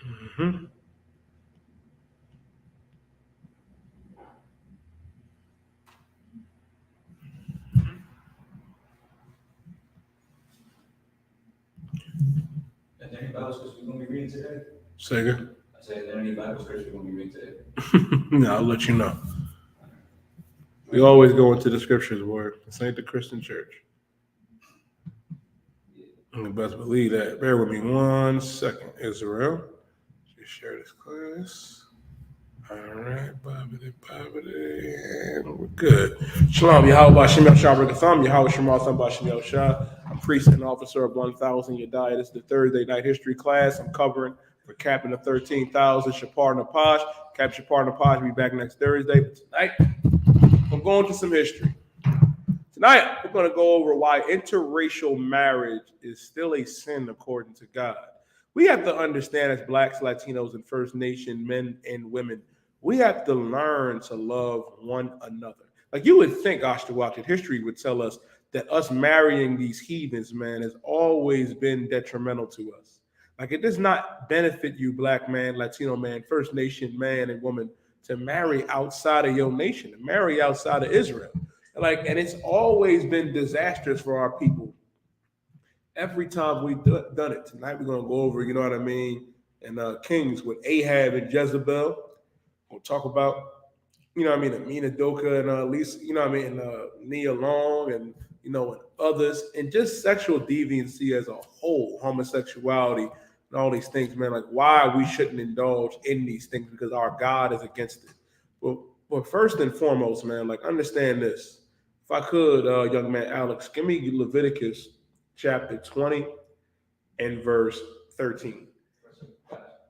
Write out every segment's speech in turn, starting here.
Mm-hmm. Is there any Bible scripture we're going to be reading today? Say again? I said, is there any Bible scripture we're going to be reading today? No, I'll let you know. We always go into the scriptures, word. This ain't the Christian church. You best believe that. Bear with me 1 second, Israel. Just share this class. All right, bobbity, and we're good. Shalom, Yahweh Shem Shah Rikatham, Yahweh Shema Tham Bashem Shah. I'm priest and officer of 1,000 Yadai. This is the Thursday night history class. I'm covering for Captain of 13,000, Shapar Napash. Captain Shapar Napash will be back next Thursday. But tonight, I'm going to some history. Tonight, we're going to go over why interracial marriage is still a sin according to God. We have to understand as Blacks, Latinos, and First Nation men and women, we have to learn to love one another. Like you would think, Ashtawak, that history would tell us that us marrying these heathens, man, has always been detrimental to us. Like it does not benefit you, Black man, Latino man, First Nation man and woman, to marry outside of your nation, to marry outside of Israel. And it's always been disastrous for our people. Every time we've done it. Tonight we're gonna go over, you know what I mean, and Kings with Ahab and Jezebel. We'll talk about, you know what I mean, Amina Doka and Lisa, you know what I mean, and Nia Long and you know and others, and just sexual deviancy as a whole, homosexuality and all these things, man. Like why we shouldn't indulge in these things because our God is against it. Well, first and foremost, man, like understand this. If I could, young man Alex, give me Leviticus chapter 20 and verse 13.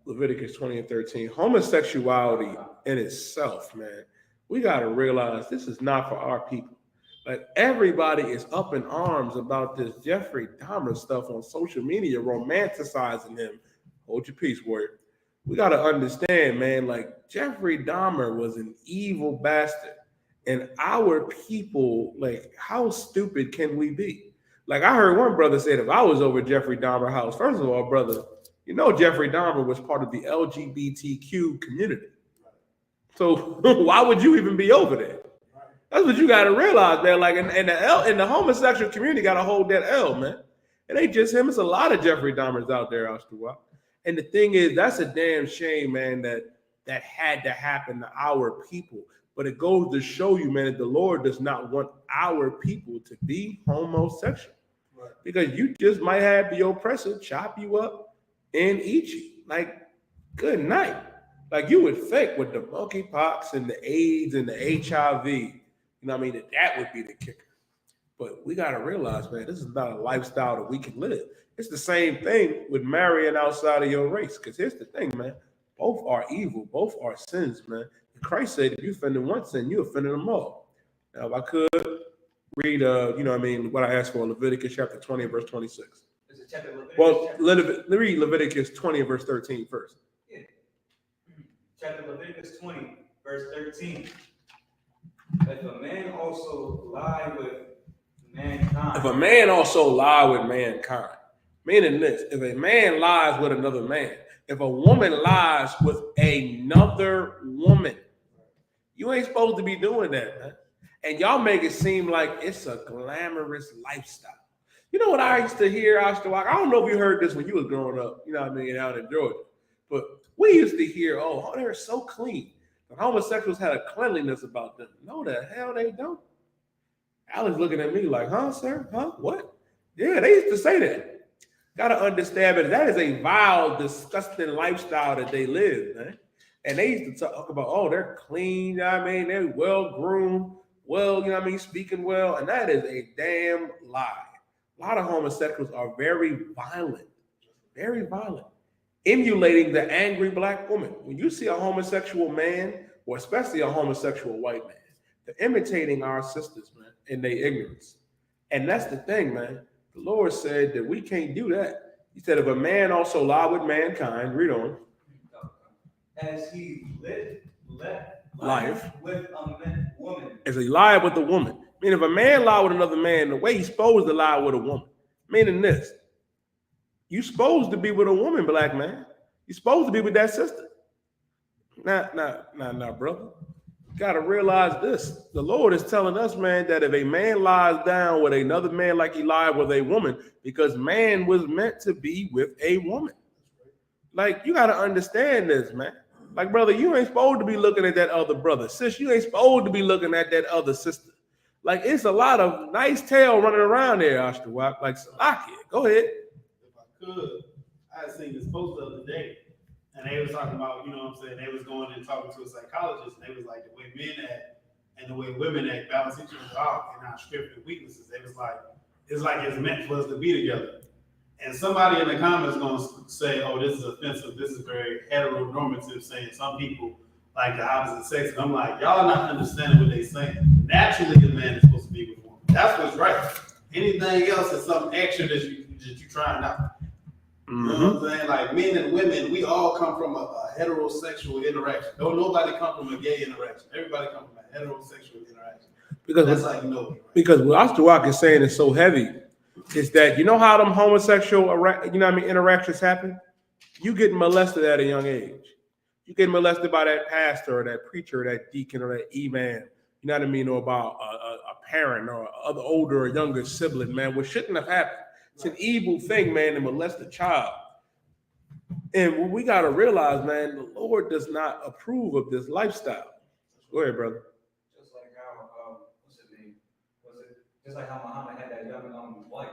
Leviticus 20 and 13. Homosexuality in itself, man, we got to realize this is not for our people. Like everybody is up in arms about this Jeffrey Dahmer stuff on social media, romanticizing him. Hold your peace, warrior. We got to understand, man, like Jeffrey Dahmer was an evil bastard. And our people, like, how stupid can we be? Like, I heard one brother say, if I was over Jeffrey Dahmer's house, first of all, brother, you know Jeffrey Dahmer was part of the LGBTQ community. So why would you even be over there? That's what you got to realize, man. Like, in the homosexual community got to hold that L, man. It ain't just him. It's a lot of Jeffrey Dahmers out there, Oshtawa. And the thing is, that's a damn shame, man, that had to happen to our people. But it goes to show you, man, that the Lord does not want our people to be homosexual. Right. Because you just might have the oppressor chop you up and eat you. Like, good night. Like you would think with the monkeypox and the AIDS and the HIV, you know what I mean, that would be the kicker. But we got to realize, man, this is not a lifestyle that we can live. It's the same thing with marrying outside of your race. Because here's the thing, man. Both are evil. Both are sins, man. And Christ said if you offended one sin, you offended them all. Now, if I could read, you know what I mean, what I asked for, Leviticus chapter 20, verse 26. Is it chapter Leviticus? Well, let me read Leviticus 20, verse 13 first. Yeah. Chapter Leviticus 20, verse 13. If a man also lie with mankind. If a man also lie with mankind, meaning this, if a man lies with another man, if a woman lies with another woman, you ain't supposed to be doing that, man. And y'all make it seem like it's a glamorous lifestyle. You know what I used to hear, I don't know if you heard this when you was growing up, you know what I mean, out in Georgia, but we used to hear, oh, they're so clean. The homosexuals had a cleanliness about them. No, the hell they don't. Alex looking at me like, huh, sir? Huh? What? Yeah, they used to say that. Got to understand that is a vile, disgusting lifestyle that they live, man. And they used to talk about, oh, they're clean, you know what I mean? They're well-groomed, well, you know what I mean, speaking well. And that is a damn lie. A lot of homosexuals are very violent, emulating the angry Black woman. When you see a homosexual man, or especially a homosexual white man, they're imitating our sisters, man, in their ignorance. And that's the thing, man. The Lord said that we can't do that. He said, if a man also lie with mankind, read on. As he life with a woman. As he lied with a woman. Meaning if a man lie with another man, the way he's supposed to lie with a woman. Meaning this. You supposed to be with a woman, Black man. You're supposed to be with that sister. Now, brother. You gotta realize this. The Lord is telling us, man, that if a man lies down with another man like he lied with a woman, because man was meant to be with a woman. Like, you gotta understand this, man. Like, brother, you ain't supposed to be looking at that other brother. Sis, you ain't supposed to be looking at that other sister. Like, it's a lot of nice tail running around there, Ashtawa. Like, Salakia, go ahead. If I could, I had seen this post the other day, and they was talking about, you know what I'm saying, they was going and talking to a psychologist, and they was like, the way men act and the way women act balance each other out in our strengths and weaknesses. They was like, it's meant for us to be together. And somebody in the comments going to say, oh, this is offensive, this is very heteronormative, saying some people like the opposite sex. And I'm like, y'all not understanding what they saying. Naturally, the man is supposed to be with woman. That's what's right. Anything else is some extra that you trying out. You know what I'm saying? Like, men and women, we all come from a heterosexual interaction. Don't nobody come from a gay interaction. Everybody come from a heterosexual interaction. Because that's how you know it, right? Because what Ashtawa is saying is so heavy is that, you know how them homosexual interactions happen? You get molested at a young age. You get molested by that pastor or that preacher or that deacon or that imam. You know what I mean? Or about a parent or other older or younger sibling, man, what shouldn't have happened. It's an evil thing, man, to molest a child. And what we got to realize, man, the Lord does not approve of this lifestyle. Go ahead, brother. Just like how, what's his name? Just like how Muhammad had that young wife.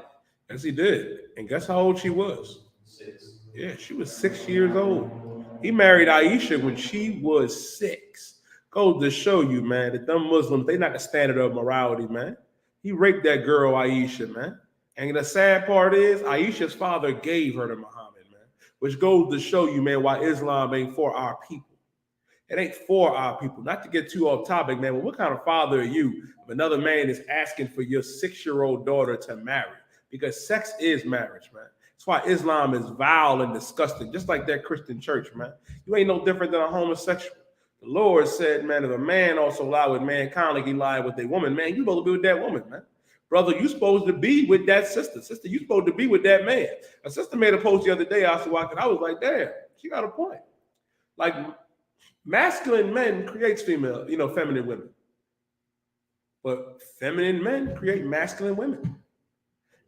Yes, he did. And guess how old she was? 6. Yeah, she was 6 years old. He married Aisha when she was 6. Goes to show you, man, that them Muslims, they not the standard of morality, man. He raped that girl, Aisha, man. And the sad part is, Aisha's father gave her to Muhammad, man. Which goes to show you, man, why Islam ain't for our people. It ain't for our people. Not to get too off topic, man, but what kind of father are you if another man is asking for your 6-year-old daughter to marry? Because sex is marriage, man. That's why Islam is vile and disgusting, just like that Christian church, man. You ain't no different than a homosexual. The Lord said, man, if a man also lie with mankind like he lied with a woman, man, you supposed to be with that woman, man. Brother, you supposed to be with that sister. Sister, you supposed to be with that man. A sister made a post the other day, I was like, damn, she got a point. Like, masculine men creates feminine women. But feminine men create masculine women.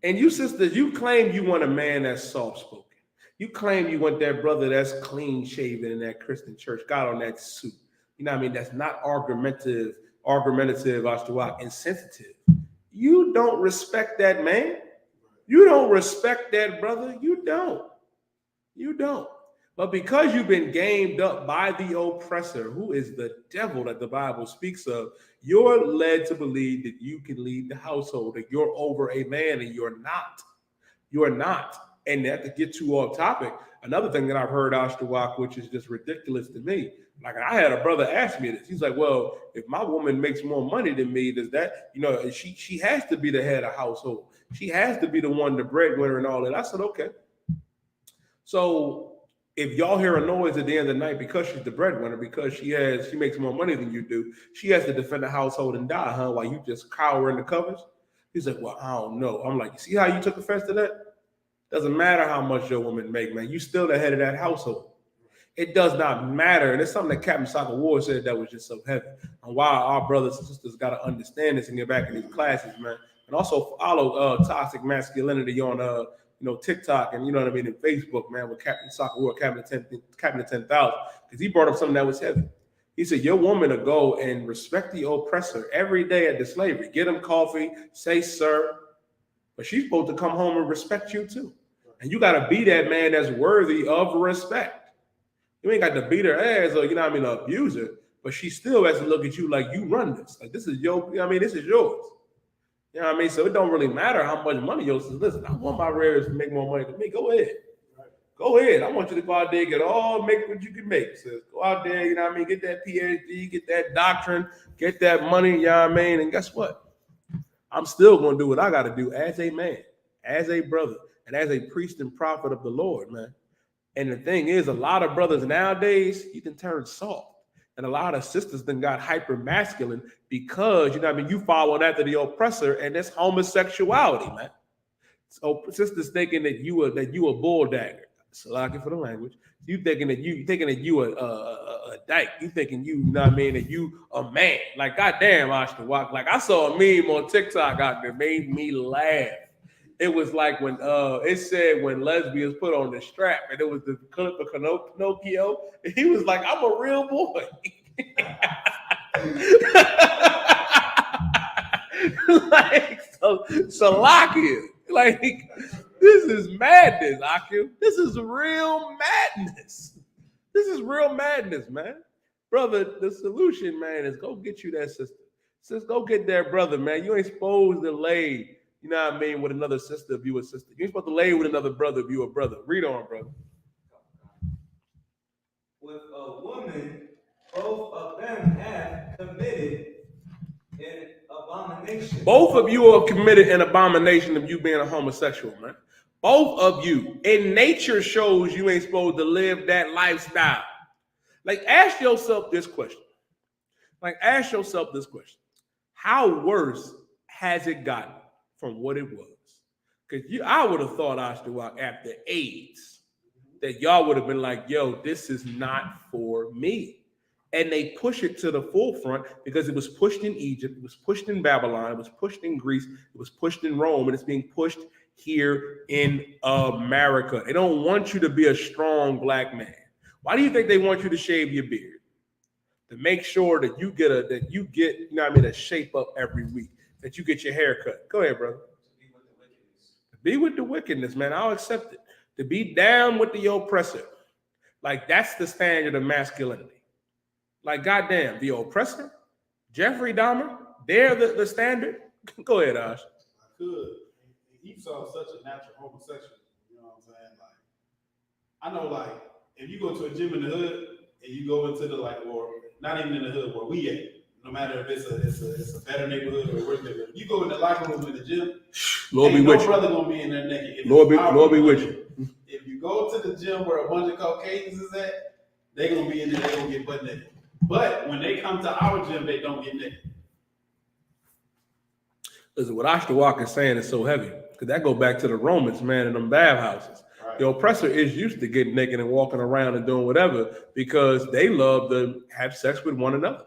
And you sisters, you claim you want a man that's soft-spoken. You claim you want that brother that's clean-shaven in that Christian church, got on that suit. You know what I mean? That's not argumentative, insensitive. You don't respect that man. You don't respect that brother. You don't. But because you've been gamed up by the oppressor, who is the devil that the Bible speaks of, you're led to believe that you can lead the household, that you're over a man, and you're not. You're not. And not to get too off topic, another thing that I've heard, Ashtawa, which is just ridiculous to me. Like, I had a brother ask me this. He's like, well, if my woman makes more money than me, does that, she has to be the head of household. She has to be the one, the breadwinner and all that. I said, okay. So if y'all hear a noise at the end of the night because she's the breadwinner, because she makes more money than you do, she has to defend the household and die, huh? While you just cower in the covers? He's like, well, I don't know. I'm like, see how you took offense to that? Doesn't matter how much your woman make, man. You still the head of that household. It does not matter. And it's something that Captain Soccer Ward said that was just so heavy. And why our brothers and sisters got to understand this and get back in these classes, man. And also follow toxic masculinity on TikTok and and Facebook, man, with Captain Soccer Ward, Captain 10,000, because he brought up something that was heavy. He said, your woman to go and respect the oppressor every day at the slavery. Get him coffee, say sir. But she's supposed to come home and respect you too. And you got to be that man that's worthy of respect. You ain't got to beat her ass or, abuse her. But she still has to look at you like you run this. Like, this is this is yours. You know what I mean? So it don't really matter how much money yours is. Listen, I want my rares to make more money than me. Go ahead. Go ahead. I want you to go out there and make what you can make. So go out there, get that PhD, get that doctrine, get that money, and guess what? I'm still going to do what I got to do as a man, as a brother, and as a priest and prophet of the Lord, man. And the thing is, a lot of brothers nowadays, you can turn soft. And a lot of sisters then got hyper masculine because, you following after the oppressor, and that's homosexuality, man. So sisters thinking that you a bull dagger. So like it for the language. You thinking that you a dyke. You thinking you know what I mean, that you a man. Like, goddamn, Ashton Walk. Like, I saw a meme on TikTok out there, made me laugh. It was like when it said when lesbians put on the strap, and it was the clip of Pinocchio, and he was like, I'm a real boy. Like, so Salakia. Like, this is madness, Akim. This is real madness. This is real madness, man. Brother, the solution, man, is go get you that sister. Sis, go get that brother, man. You ain't supposed to lay, you know what I mean, with another sister if you a sister. You ain't supposed to lay with another brother if you a brother. Read on, brother. With a woman, both of them have committed an abomination. Both of you have committed an abomination of you being a homosexual, man. Both of you. And nature shows you ain't supposed to live that lifestyle. Like, ask yourself this question. How worse has it gotten from what it was? Because I would have thought, Ashtawa, after AIDS, that y'all would have been like, yo, this is not for me. And they push it to the forefront because it was pushed in Egypt, it was pushed in Babylon, it was pushed in Greece, it was pushed in Rome, and it's being pushed here in America. They don't want you to be a strong black man. Why do you think they want you to shave your beard? To make sure that you get, you know what I mean, a shape up every week, that you get your hair cut. Go ahead, brother. To be with the wickedness, man. I'll accept it. To be down with the oppressor. Like, that's the standard of masculinity. Like, goddamn, the oppressor, Jeffrey Dahmer, they're the standard. Go ahead, Ash. I could. Esau is such a natural homosexual. You know what I'm saying? Like, I know, like, if you go to a gym in the hood and you go into the, like, or not even in the hood where we at, no matter if it's a better neighborhood or a worse neighborhood, you go in the locker room in the gym, Lord be with you. brother gonna be in there naked. Lord be with you. If you go to the gym where a bunch of Caucasians is at, they gonna be in there, they gonna get butt naked. But when they come to our gym, they don't get naked. Listen, what Ashtawa is saying is so heavy, because that go back to the Romans, man, in them bathhouses. Right. The oppressor is used to getting naked and walking around and doing whatever because they love to have sex with one another.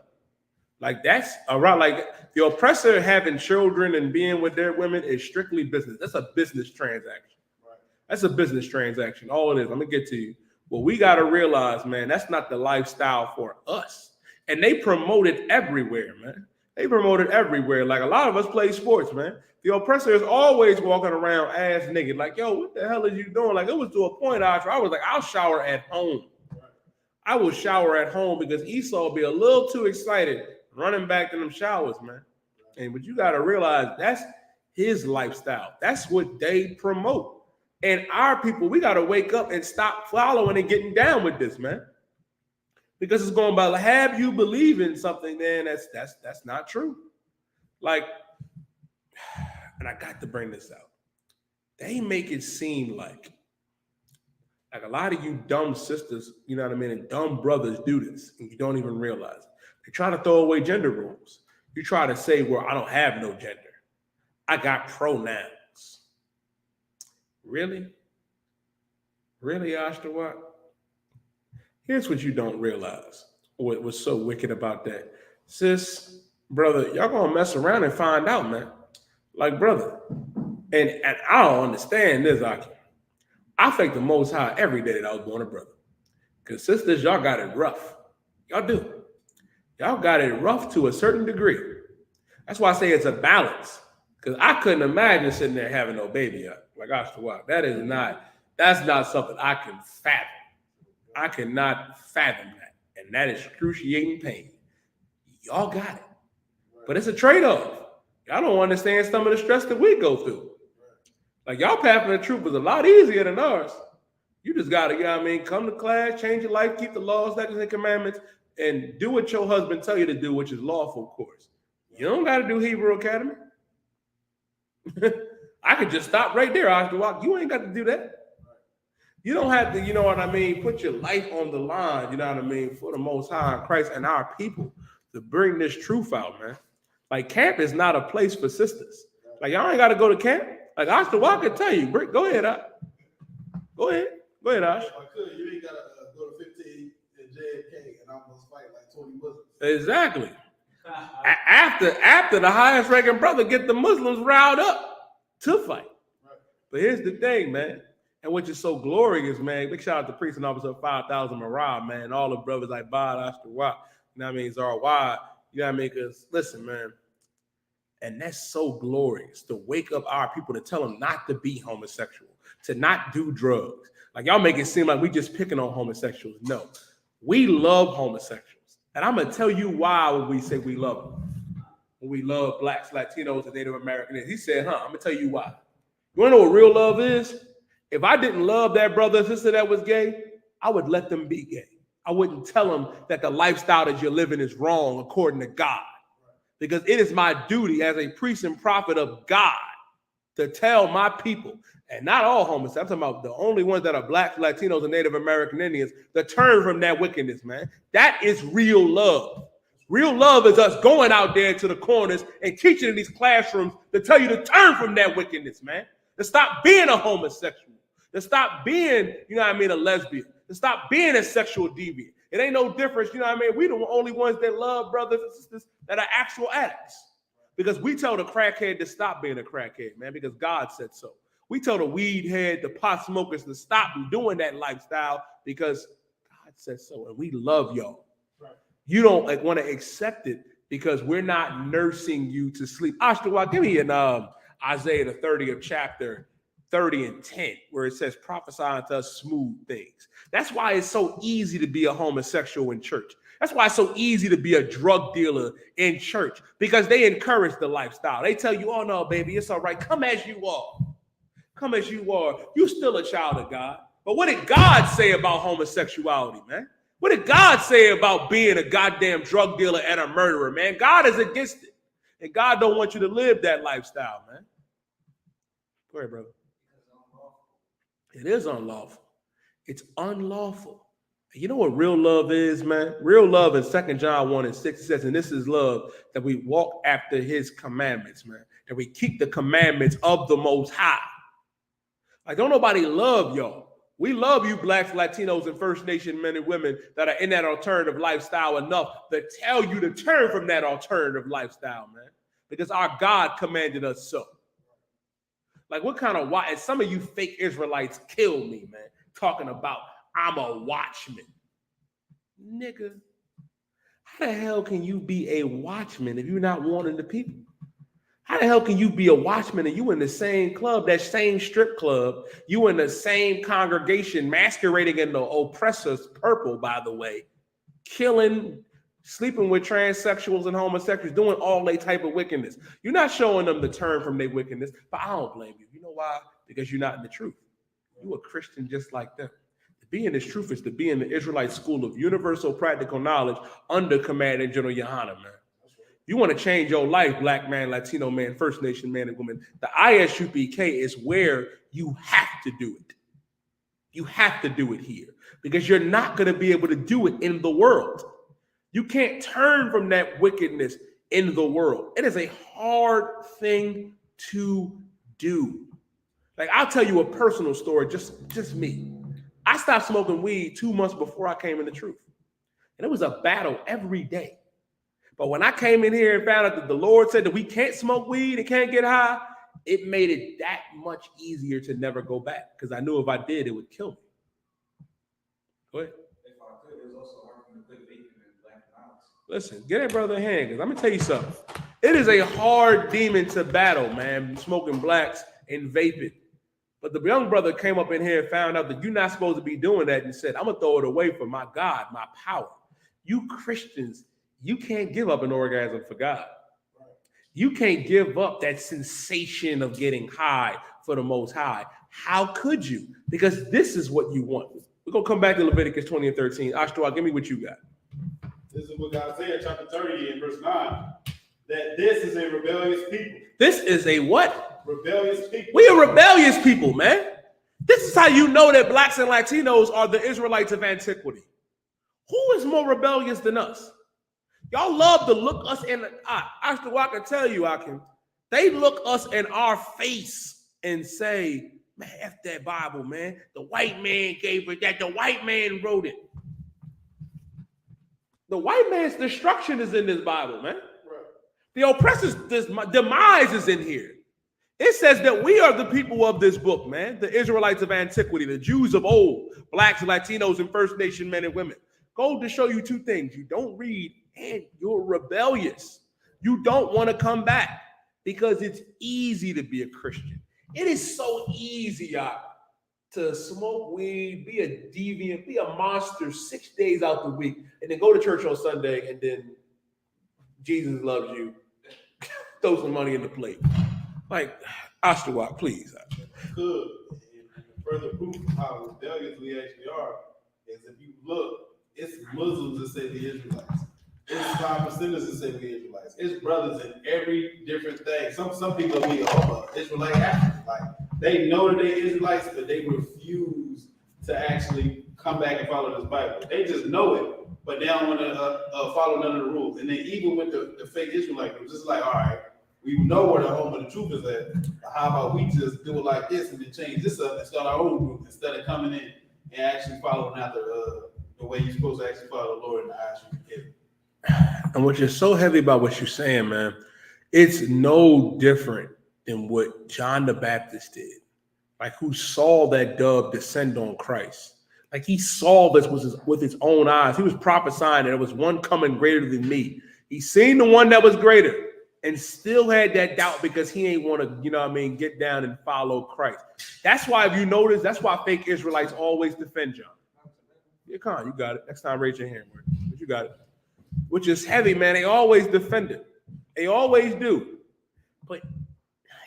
Like, that's around, like, the oppressor having children and being with their women is strictly business. That's a business transaction. Right. That's a business transaction. All it is. I'm gonna get to you. Well, we got to realize, man, that's not the lifestyle for us. And they promote it everywhere, man. They promote it everywhere. Like, a lot of us play sports, man. The oppressor is always walking around ass naked. Like, yo, what the hell are you doing? Like, it was to a point, I was like, I'll shower at home. I will shower at home because Esau will be a little too excited running back to them showers, man. And but you got to realize that's his lifestyle. That's what they promote. And our people, we got to wake up and stop following and getting down with this, man. Because it's going by, have you believe in something, man, that's not true. Like, and I got to bring this out. They make it seem like a lot of you dumb sisters, you know what I mean, and dumb brothers do this, and you don't even realize it. They try to throw away gender roles. You try to say, well, I don't have no gender. I got pronouns. Really? Really, Ashtawa? Here's what you don't realize. What was so wicked about that. Sis, brother, y'all gonna mess around and find out, man. Like, brother, and I don't understand this, Aki. I thank the Most High every day that I was born a brother. Because sisters, y'all got it rough. Y'all do. Y'all got it rough to a certain degree. That's why I say it's a balance. Because I couldn't imagine sitting there having no baby up. Like, Ashtawa, that's not something I can fathom. I cannot fathom that. And that is excruciating pain. Y'all got it. But it's a trade-off. Y'all don't understand some of the stress that we go through. Like, y'all path of the truth is a lot easier than ours. You just got to, you know what I mean, come to class, change your life, keep the laws, statutes, and commandments, and do what your husband tell you to do, which is lawful, of course. You don't got to do Hebrew Academy. I could just stop right there, Ashtawa. You ain't got to do that. You don't have to, you know what I mean, put your life on the line, you know what I mean, for the Most High Christ and our people to bring this truth out, man. Like, camp is not a place for sisters. Like, y'all ain't got to go to camp. Like, Ashtawa can tell you. Go ahead, Ash. Go ahead, Ash. You ain't got to 20 Muslims. Exactly. After the highest ranking brother get the Muslims riled up to fight. Right. But here's the thing, man. And which is so glorious, man. Big shout out to Priest and Officer 5,000 Marab, man. All the brothers like Bod, Ashtar Watt, you know what I mean, Zarwad, you know what I mean? Because listen, man. And that's so glorious to wake up our people to tell them not to be homosexual, to not do drugs. Like y'all make it seem like we just picking on homosexuals. No, we love homosexuals. And I'm going to tell you why when we say we love them. When we love blacks, Latinos, and Native Americans. He said, I'm going to tell you why. You want to know what real love is? If I didn't love that brother and sister that was gay, I would let them be gay. I wouldn't tell them that the lifestyle that you're living is wrong according to God. Because it is my duty as a priest and prophet of God to tell my people, and not all homosexuals, I'm talking about the only ones that are blacks, Latinos, and Native American Indians, to turn from that wickedness, man. That is real love. Real love is us going out there to the corners and teaching in these classrooms to tell you to turn from that wickedness, man. To stop being a homosexual. To stop being, you know what I mean, a lesbian. To stop being a sexual deviant. It ain't no difference, you know what I mean? We the only ones that love brothers and sisters that are actual addicts. Because we tell the crackhead to stop being a crackhead, man, because God said so. We tell the weed head, the pot smokers to stop doing that lifestyle because God said so. And we love y'all. Right. You don't want to accept it because we're not nursing you to sleep. Ashtar, give me an Isaiah the 30th chapter, 30 and 10, where it says prophesying to us smooth things. That's why it's so easy to be a homosexual in church. That's why it's so easy to be a drug dealer in church, because they encourage the lifestyle. They tell you, oh no, baby, it's all right. Come as you are. Come as you are. You're still a child of God. But what did God say about homosexuality, man? What did God say about being a goddamn drug dealer and a murderer, man? God is against it. And God don't want you to live that lifestyle, man. Go ahead, brother. It is unlawful. It's unlawful. You know what real love is, man? Real love in 2 John 1 and 6 says, and this is love, that we walk after his commandments, man. That we keep the commandments of the Most High. Like, don't nobody love y'all. We love you blacks, Latinos, and First Nation men and women that are in that alternative lifestyle enough to tell you to turn from that alternative lifestyle, man. Because our God commanded us so. Like, what kind of why? And some of you fake Israelites kill me, man, talking about I'm a watchman. Nigga, how the hell can you be a watchman if you're not warning the people? How the hell can you be a watchman and you in the same club, that same strip club, you in the same congregation masquerading in the oppressor's purple, by the way, killing, sleeping with transsexuals and homosexuals, doing all that type of wickedness. You're not showing them to turn from their wickedness, but I don't blame you. You know why? Because you're not in the truth. You're a Christian just like them. To be in this truth is to be in the Israelite school of universal practical knowledge under command of Gen.YAHANNA, man. You want to change your life, black man, Latino man, First Nation man and woman. The ISUPK is where you have to do it. You have to do it here because you're not going to be able to do it in the world. You can't turn from that wickedness in the world. It is a hard thing to do. Like, I'll tell you a personal story, just me. I stopped smoking weed 2 months before I came in the truth. And it was a battle every day. But when I came in here and found out that the Lord said that we can't smoke weed and can't get high, it made it that much easier to never go back because I knew if I did, it would kill me. Go ahead. If I could, it was also hard for me to quit vaping and blacking out. Listen, get that brother a hand because I'm going to tell you something. It is a hard demon to battle, man, smoking blacks and vaping. But the young brother came up in here and found out that you're not supposed to be doing that and said, I'm going to throw it away for my God, my power. You Christians, you can't give up an orgasm for God. You can't give up that sensation of getting high for the Most High. How could you? Because this is what you want. We're going to come back to Leviticus 20 and 13. Ashtar, give me what you got. This is what God said, chapter 30 and verse 9, that this is a rebellious people. This is a what? Rebellious people. We are rebellious people, man. This is how you know that blacks and Latinos are the Israelites of antiquity. Who is more rebellious than us? Y'all love to look us in the eye. I can tell you, they look us in our face and say, man, F that Bible, man. The white man gave it that. The white man wrote it. The white man's destruction is in this Bible, man. Right. The oppressor's demise is in here. It says that we are the people of this book, man. The Israelites of antiquity, the Jews of old, blacks, Latinos, and First Nation men and women. Go to show you two things. You don't read and you're rebellious. You don't want to come back because it's easy to be a Christian. It is so easy, y'all, to smoke weed, be a deviant, be a monster 6 days out the week, and then go to church on Sunday, and then Jesus loves you. Throw some money in the plate. Like, I.S.U.P.K, please. Good. And further proof of how rebellious we actually are is if you look, it's Muslims that say the Israelites. It's 5%ers that say we Israelites. It's brothers in every different thing. Some people be Israelite African. Like they know that they're Israelites, but they refuse to actually come back and follow this Bible. They just know it, but they don't want to follow none of the rules. And then even with the fake Israelite groups, it's like, all right, we know where the home of the truth is at. How about we just do it like this and then change this up and start our own group instead of coming in and actually following out the way you're supposed to actually follow the Lord and the I.S.U.P.K. And what you're so heavy about what you're saying, man, it's no different than what John the Baptist did. Like who saw that dove descend on Christ. Like he saw this with his own eyes. He was prophesying that there was one coming greater than me. He seen the one that was greater and still had that doubt because he ain't want to, get down and follow Christ. That's why, if you notice, that's why fake Israelites always defend John. Yeah, come on, you got it. Next time, raise your hand. But you got it. Which is heavy, man. They always defend it. They always do. But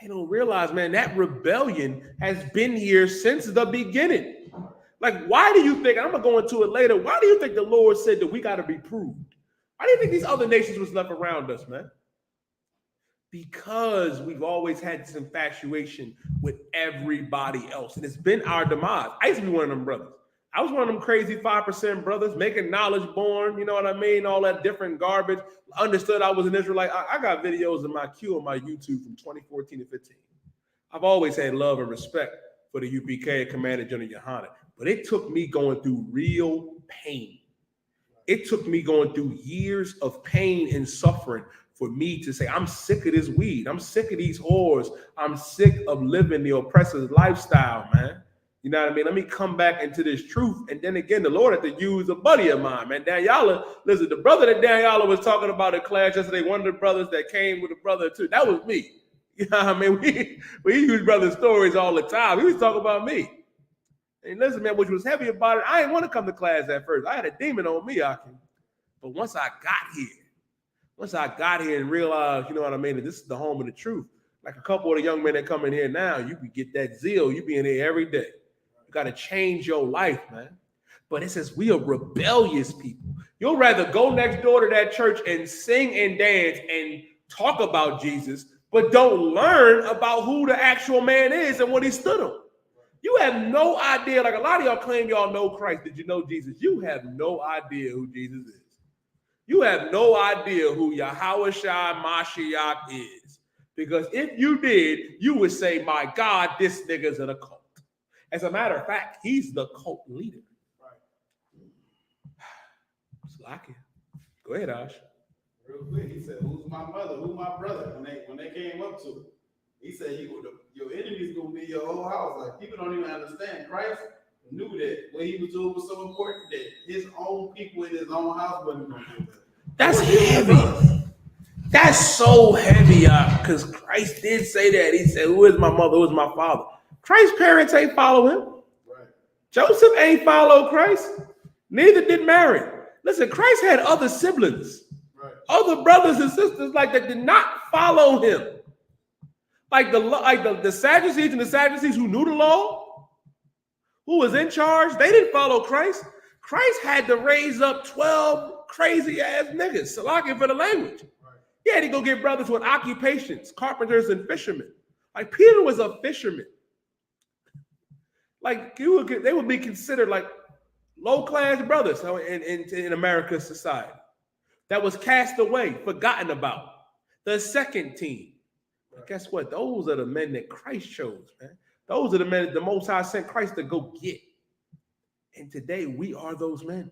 they don't realize, man, that rebellion has been here since the beginning. Like, why do you think, I'm going to go into it later, why do you think the Lord said that we got to be proved? Why do you think these other nations was left around us, man? Because we've always had this infatuation with everybody else. And it's been our demise. I used to be one of them brothers. I was one of them crazy 5% brothers, making knowledge born, you know what I mean? All that different garbage. Understood I was an Israelite. I got videos in my queue on my YouTube from 2014 to 15. I've always had love and respect for the UPK, Commander General Yohanna. But it took me going through real pain. It took me going through years of pain and suffering for me to say, I'm sick of this weed. I'm sick of these whores. I'm sick of living the oppressor's lifestyle, man. You know what I mean? Let me come back into this truth. And then again, the Lord had to use a buddy of mine, man. Daniela, listen, the brother that Daniela was talking about in class yesterday, one of the brothers that came with a brother too, that was me. You know what I mean? We use brother stories all the time. He was talking about me. And listen, man, which was heavy about it, I didn't want to come to class at first. I had a demon on me, Aki. But once I got here and realized, you know what I mean, that this is the home of the truth. Like a couple of the young men that come in here now, you can get that zeal. You be in here every day. You got to change your life, man. But it says we are rebellious people. You'll rather go next door to that church and sing and dance and talk about Jesus, but don't learn about who the actual man is and what he stood on. You have no idea. Like a lot of y'all claim y'all know Christ. Did you know Jesus? You have no idea who Jesus is. You have no idea who Yahushua Mashiach is. Because if you did, you would say, my God, this nigga's in a cult. As a matter of fact, he's the cult leader. Right. Slacky. Go ahead, Ash. Real quick, he said, who's my mother? Who's my brother? When they came up to him, he said, your enemy's going to be your whole house. Like, people don't even understand. Christ knew that what he was doing was so important that his own people in his own house wasn't going to do that. That's heavy. That's so heavy, because Christ did say that. He said, who is my mother? Who is my father? Christ's parents ain't follow him. Right. Joseph ain't follow Christ. Neither did Mary. Listen, Christ had other siblings, right, other brothers and sisters like that did not follow him. Like the Sadducees and the Sadducees who knew the law, who was in charge, they didn't follow Christ. Christ had to raise up 12 crazy ass niggas, salaki for the language. Right. He had to go get brothers with occupations, carpenters and fishermen. Like Peter was a fisherman. Like they would be considered like low-class brothers in America's society. That was cast away, forgotten about. The second team. But guess what? Those are the men that Christ chose, man. Those are the men that the Most High sent Christ to go get. And today we are those men.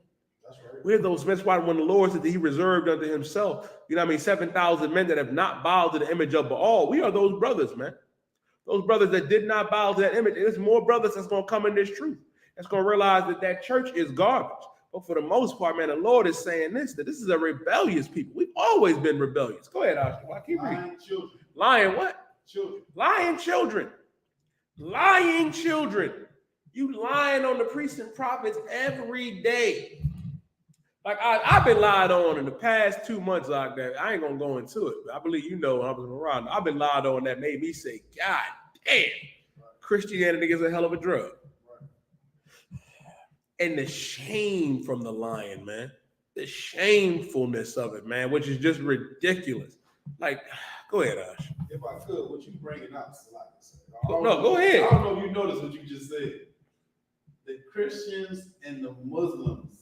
That's right. We're those men. That's why when the Lord said that he reserved unto himself, 7,000 men that have not bowed to the image of Baal, we are those brothers, man. Those brothers that did not bow to that image. And there's more brothers that's going to come in this truth. That's going to realize that church is garbage. But for the most part, man, the Lord is saying that this is a rebellious people. We've always been rebellious. Go ahead, Oscar. Keep reading. Lying children. Lying what? Children. Lying children. Lying children. You lying on the priests and prophets every day. Like I've been lied on in the past 2 months like that. I ain't gonna go into it, but I believe I was around. I've been lied on that made me say, God damn, Christianity is a hell of a drug. And the shame from the lying, man. The shamefulness of it, man, which is just ridiculous. Like, go ahead, Ash. If I could, what you bringing up is a lot to say. Go ahead. I don't know if you noticed what you just said. The Christians and the Muslims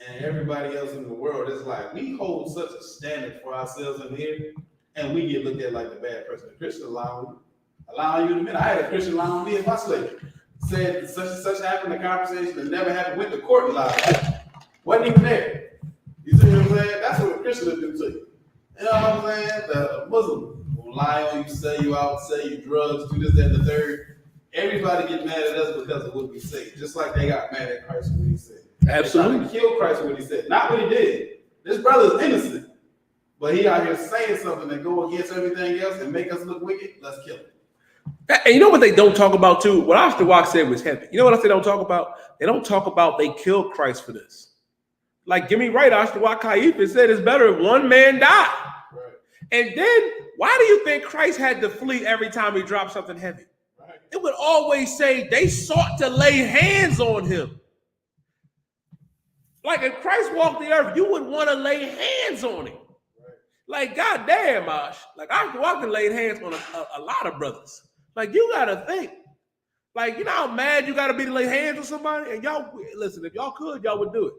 and everybody else in the world, it's like we hold such a standard for ourselves in here, and we get looked at like the bad person. The Christian allowing you to admit. I had a Christian lie on me in my slavery. Said such and such happened, a conversation that never happened, went to court and lied. Wasn't even there. You see what I'm saying? That's what a Christian will do to you. You know what I'm saying? The Muslim will lie on you, sell you out, sell you drugs, do this, that, and the third. Everybody get mad at us because of what we say, just like they got mad at Christ for what he said. Absolutely. They tried to kill Christ for what he said, not what he did. This brother is innocent, but he out here saying something that go against everything else and make us look wicked. Let's kill him. And you know what they don't talk about too? What I.S.U.P.K said was heavy. You know what else they don't talk about? They don't talk about they killed Christ for this. Like, give me right, I.S.U.P.K said it's better if one man died. Right. And then, why do you think Christ had to flee every time he dropped something heavy? Right. It would always say they sought to lay hands on him. Like, if Christ walked the earth, you would want to lay hands on him. Right. Like, goddamn, Ash. Like, I.S.U.P.K laid hands on a lot of brothers. Like, you got to think. Like, you know how mad you got to be to lay hands on somebody? And y'all, listen, if y'all could, y'all would do it.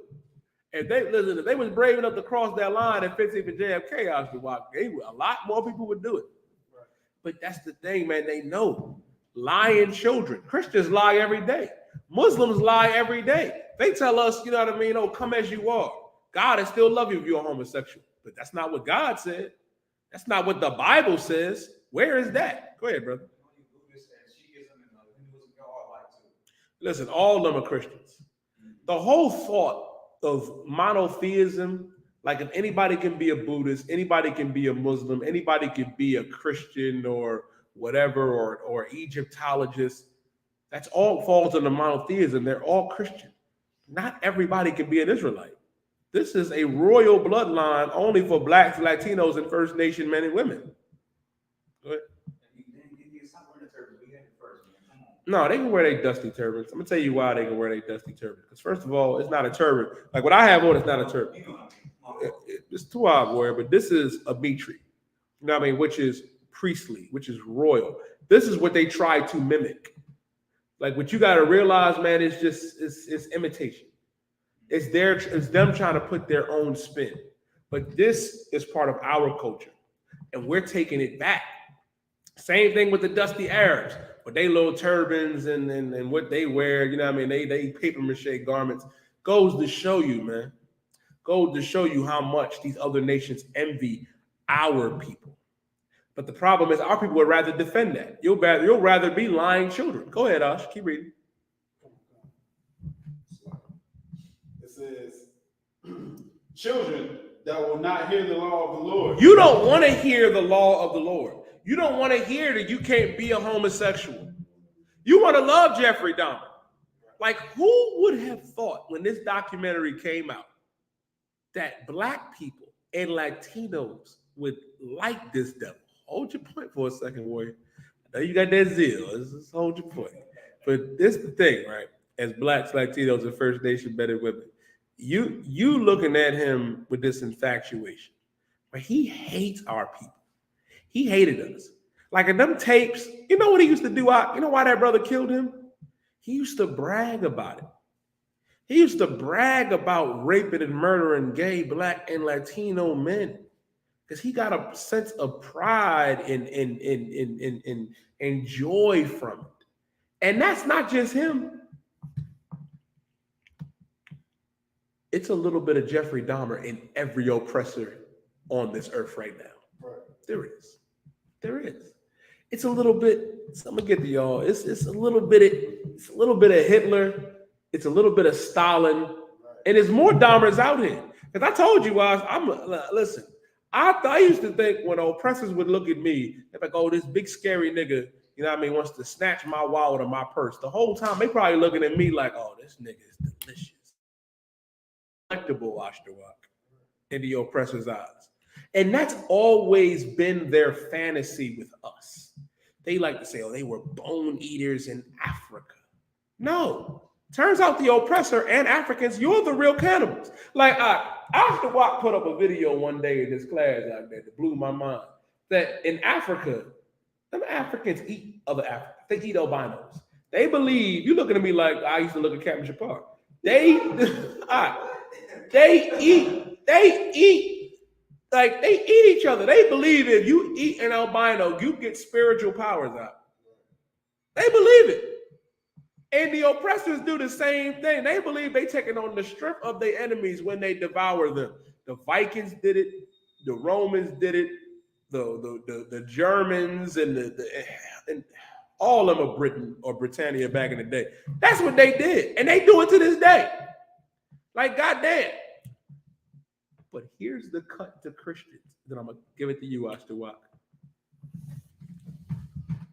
If they was brave enough to cross that line at 15th and JFK, I.S.U.P.K, a lot more people would do it. Right. But that's the thing, man. They know. Lying children. Christians lie every day. Muslims lie every day. They tell us, you know what I mean? Oh, come as you are. God will still love you if you're homosexual. But that's not what God said. That's not what the Bible says. Where is that? Go ahead, brother. Listen, all of them are Christians. The whole thought of monotheism, like if anybody can be a Buddhist, anybody can be a Muslim, anybody can be a Christian or whatever, or Egyptologist, that's all falls under monotheism. They're all Christian. Not everybody can be an Israelite. This is a royal bloodline only for Blacks, Latinos, and First Nation men and women. Go ahead. No, they can wear their dusty turbans. I'm gonna tell you why they can wear their dusty turbans. Because first of all, it's not a turban. Like what I have on, it's not a turban. It's two I wear, but this is a mitri. You know what I mean? Which is priestly, which is royal. This is what they try to mimic. Like what you got to realize, man, it's just it's imitation. It's them trying to put their own spin. But this is part of our culture, and we're taking it back. Same thing with the dusty Arabs, with they little turbans and what they wear. You know what I mean? They paper mache garments. Goes to show you, man. Goes to show you how much these other nations envy our people. But the problem is our people would rather defend that. You'll rather be lying children. Go ahead, Ash. Keep reading. It says, children that will not hear the law of the Lord. You don't want to hear the law of the Lord. You don't want to hear that you can't be a homosexual. You want to love Jeffrey Dahmer. Like, who would have thought when this documentary came out that Black people and Latinos would like this devil? Hold your point for a second, warrior. I know you got that zeal. Just hold your point. But this is the thing, right? As Blacks, Latinos, and First Nation men and women, you looking at him with this infatuation, but he hates our people. He hated us. Like in them tapes, you know what he used to do? You know why that brother killed him? He used to brag about it. He used to brag about raping and murdering gay, Black, and Latino men. Because he got a sense of pride and joy from it. And that's not just him. it's a little bit of Jeffrey Dahmer in every oppressor on this earth right now. Right. There is. There is. It's a little bit. So I'm gonna get to y'all. It's a little bit. It's a little bit of Hitler. It's a little bit of Stalin, Right. and there's more Dahmers out here. Because I told you, listen. I used to think when oppressors would look at me, they're like, "Oh, this big scary nigga, you know what I mean, wants to snatch my wallet or my purse." The whole time they probably looking at me like, "Oh, this nigga is delicious, delectable, Ashtawak," in the oppressor's eyes. And that's always been their fantasy with us. They like to say, "Oh, they were bone eaters in Africa." No. Turns out the oppressor and Africans, you're the real cannibals. Like, Ashtawak put up a video one day in this class out there that blew my mind. That in Africa, them Africans eat other Africans. They eat albinos. They believe, you're looking at me like I used to look at Captain Shapar. They eat each other. They believe if you eat an albino, you get spiritual powers out. They believe it. And the oppressors do the same thing. They believe they taking on the strength of their enemies when they devour them. The Vikings did it. The Romans did it. The Germans and all of them are Britain or Britannia back in the day. That's what they did. And they do it to this day. Like, goddamn. But here's the cut to Christians. Then I'm going to give it to you, Ashtawak.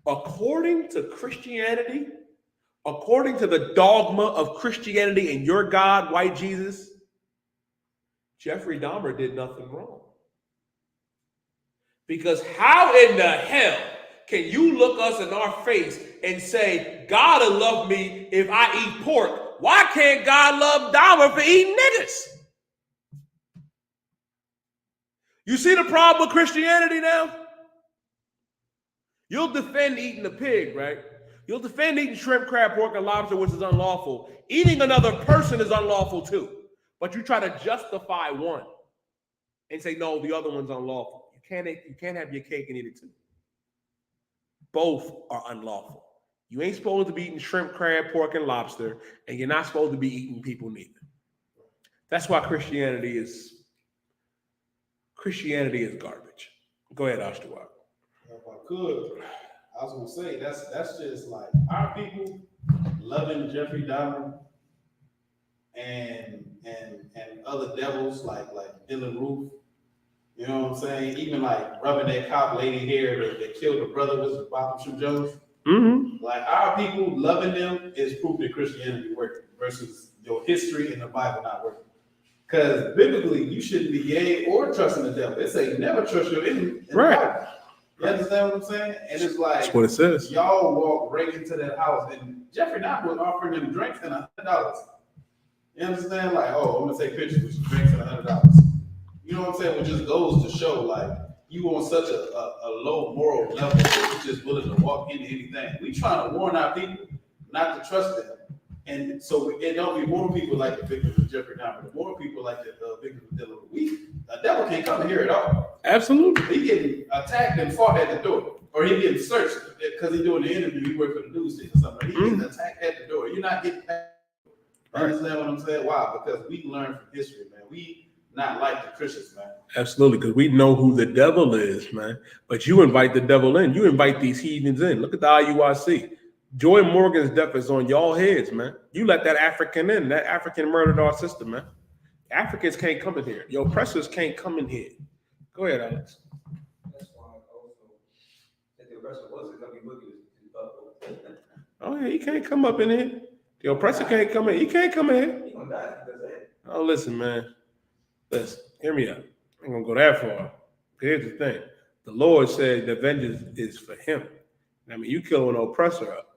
According to Christianity, according to the dogma of Christianity and your God, white Jesus, Jeffrey Dahmer did nothing wrong. Because how in the hell can you look us in our face and say, God will love me if I eat pork? Why can't God love Dahmer for eating niggas? You see the problem with Christianity now? You'll defend eating a pig, right? You'll defend eating shrimp, crab, pork, and lobster, which is unlawful. Eating another person is unlawful too. But you try to justify one and say, no, the other one's unlawful. You can't have your cake and eat it too. Both are unlawful. You ain't supposed to be eating shrimp, crab, pork, and lobster, and you're not supposed to be eating people neither. That's why Christianity is garbage. Go ahead, Ashtawak. If I could, I was gonna say that's just like our people loving Jeffrey Dahmer and other devils like Dylan Roof. You know what I'm saying? Even like rubbing that cop lady hair that killed her brother was Botham Shoe Jones. Mm-hmm. Like our people loving them is proof that Christianity working versus your history and the Bible not working. Because biblically, you shouldn't be gay or trusting the devil. It say never trust your enemy. Right. You understand what I'm saying? And it's like, that's what it says. Y'all walk right into that house, and Jeffrey Dahmer was offering them drinks and $100. You understand? Like, oh, I'm gonna take pictures with you, drinks and $100. You know what I'm saying? Which just goes to show, like, you on such a low moral level that you're just willing to walk into anything. We trying to warn our people not to trust them. And so it don't be more people like the victims of Jeffrey Dahmer, the more people like the victims of Dylan. A devil can't come here at all. Absolutely. He getting attacked and fought at the door. Or he getting searched because he doing the interview, he work for the news station or something. He getting attacked at the door. You're not getting attacked. You understand what I'm saying? Why? Because we learn from history, man. We not like the Christians, man. Absolutely, because we know who the devil is, man. But you invite the devil in. You invite these heathens in. Look at the IUIC. Joy Morgan's death is on y'all heads, man. You let that African in. That African murdered our sister, man. Africans can't come in here. Your oppressors can't come in here. Go ahead, Alex. That's why also that the oppressor was going to be looking at Oh, yeah, he can't come up in here. The oppressor can't come in. He can't come in here. He gonna die because of that. Oh, listen, man. Listen, hear me out. I ain't gonna go that far. Here's the thing. The Lord said the vengeance is for him. I mean, you kill an oppressor up.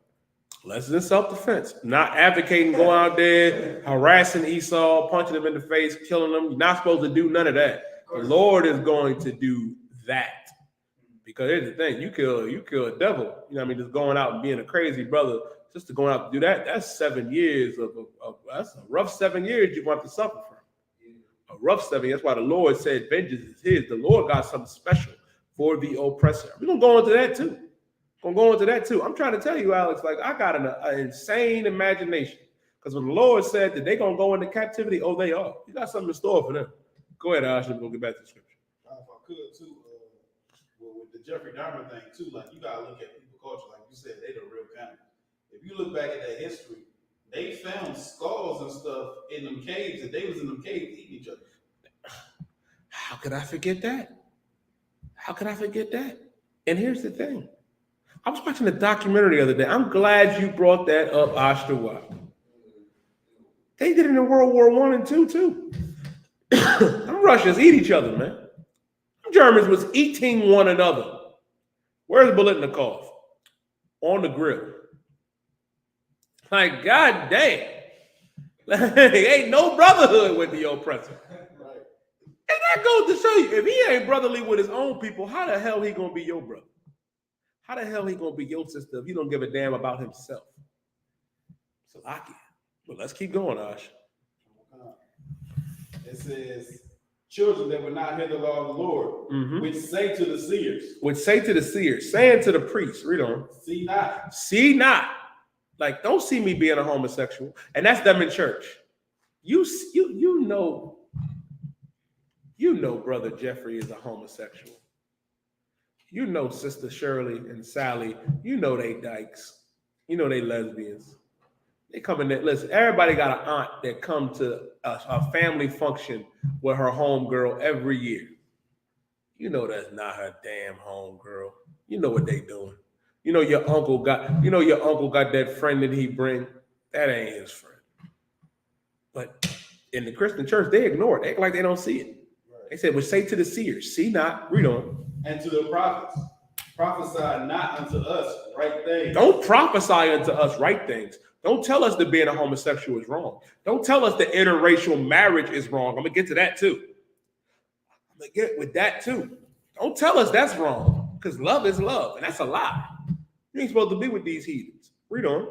Less than self-defense. Not advocating going out there, harassing Esau, punching him in the face, killing him. You're not supposed to do none of that. The Lord is going to do that. Because here's the thing, you kill a devil. You know what I mean? Just going out and being a crazy brother, just to going out to do that, that's 7 years of that's a rough 7 years you're going to have to suffer from. A rough 7 years. That's why the Lord said vengeance is his. The Lord got something special for the oppressor. We're going to go into that too. I'm trying to tell you, Alex, like I got an insane imagination. Because when the Lord said that they're gonna go into captivity, oh, they are. You got something in store for them. Go ahead, Ash. We'll get back to the scripture. If I could too, with the Jeffrey Dahmer thing too, like you gotta look at people culture, like you said, they the real cannibals. If you look back at that history, they found skulls and stuff in them caves, and they was in them caves eating each other. How could I forget that? How could I forget that? And here's the thing. I was watching a documentary the other day. I'm glad you brought that up, Ashtawa. They did it in World War I and II, too. Them Russians eat each other, man. Them Germans was eating one another. Where's Bolitnikov? On the grill. Like, God damn. Ain't no brotherhood with the oppressor. Right. And that goes to show you, if he ain't brotherly with his own people, how the hell he gonna be your brother? How the hell he gonna be your sister if he don't give a damn about himself? So but let's keep going, Ash. It says, children that would not hear the law of the Lord, which say to the seers. Which say to the seers, saying to the priests, read on. See not. See not. Like, don't see me being a homosexual. And that's them in church. You know, Brother Jeffrey is a homosexual. You know Sister Shirley and Sally, you know they dykes. You know they lesbians. They come in there. Listen, everybody got an aunt that come to a family function with her homegirl every year. You know that's not her damn homegirl. You know what they doing. You know your uncle got that friend that he bring. That ain't his friend. But in the Christian church, they ignore it. They act like they don't see it. Right. They said, well, say to the seers, see not, read on. And to the prophets, prophesy not unto us right things. Don't prophesy unto us right things. Don't tell us that being a homosexual is wrong. Don't tell us that interracial marriage is wrong. I'm going to get to that too. I'm going to get with that too. Don't tell us that's wrong, because love is love, and that's a lie. You ain't supposed to be with these heathens. Read on.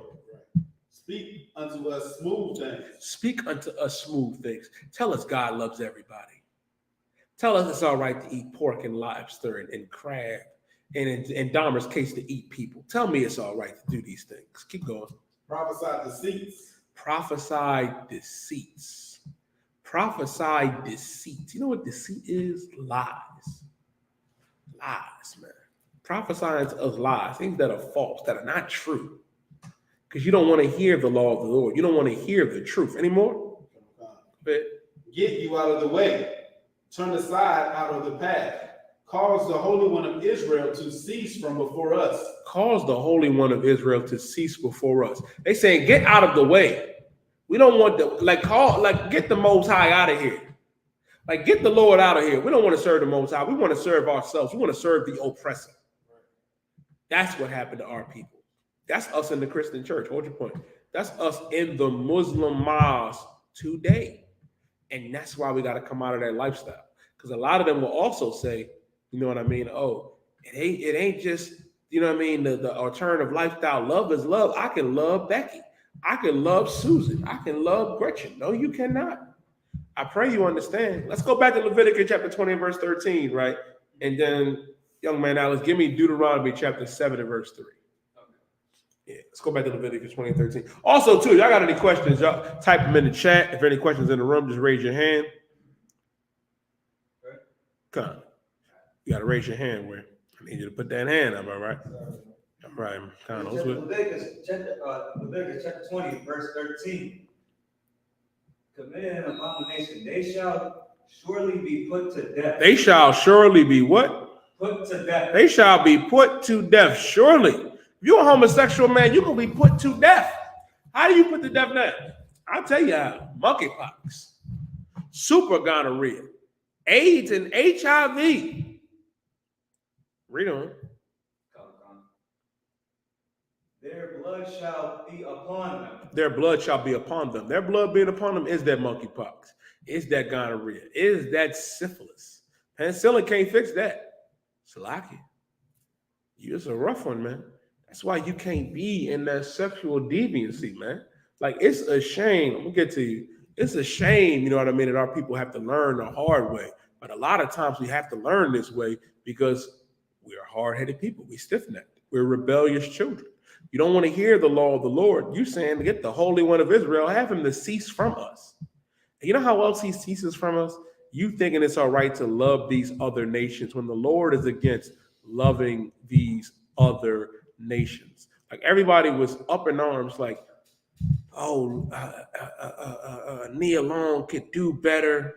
Speak unto us smooth things. Speak unto us smooth things. Tell us God loves everybody. Tell us it's all right to eat pork and lobster and crab, and in Dahmer's case, to eat people. Tell me it's all right to do these things. Keep going. Prophesy deceits. Prophesy deceits. Prophesy deceits. You know what deceit is? Lies. Lies, man. Prophesying to us lies, things that are false, that are not true. Because you don't want to hear the law of the Lord. You don't want to hear the truth anymore. Get you out of the way. Turn aside out of the path. Cause the Holy One of Israel to cease from before us. Cause the Holy One of Israel to cease before us. They saying, get out of the way. We don't want to, get the Most High out of here. Like, get the Lord out of here. We don't want to serve the Most High. We want to serve ourselves. We want to serve the oppressor. That's what happened to our people. That's us in the Christian church. Hold your point. That's us in the Muslim mosque today. And that's why we got to come out of that lifestyle. Because a lot of them will also say, you know what I mean? Oh, it ain't just, you know what I mean? The alternative lifestyle. Love is love. I can love Becky. I can love Susan. I can love Gretchen. No, you cannot. I pray you understand. Let's go back to Leviticus chapter 20 and verse 13, right? And then, young man Alex, give me Deuteronomy chapter 7 and verse 3. Yeah, let's go back to Leviticus 20 and 13. Also, too, y'all got any questions, y'all type them in the chat. If any questions in the room, just raise your hand. Come on. You got to raise your hand where I need you to put that hand up, all right? All right, kind of. Leviticus chapter 20, verse 13. Committed an abomination, they shall surely be put to death. They shall surely be what? Put to death. They shall be put to death, surely. If you're a homosexual man, you're going to be put to death. How do you put to death now? I'll tell you how. Monkeypox, super gonorrhea, AIDS and HIV. Read on. Their blood shall be upon them. Their blood shall be upon them. Their blood being upon them is that monkeypox. Is that gonorrhea. Is that syphilis. Penicillin can't fix that. Salaki. It's a rough one, man. That's why you can't be in that sexual deviancy, man. Like, it's a shame. I'm going to get to you. It's a shame, you know what I mean, that our people have to learn the hard way. But a lot of times we have to learn this way because we're hard-headed people. We stiff-necked. We're rebellious children. You don't want to hear the law of the Lord. You saying, get the Holy One of Israel, have him to cease from us. And you know how else he ceases from us? You thinking it's all right to love these other nations when the Lord is against loving these other nations. Like everybody was up in arms, like, oh, Nia Long could do better.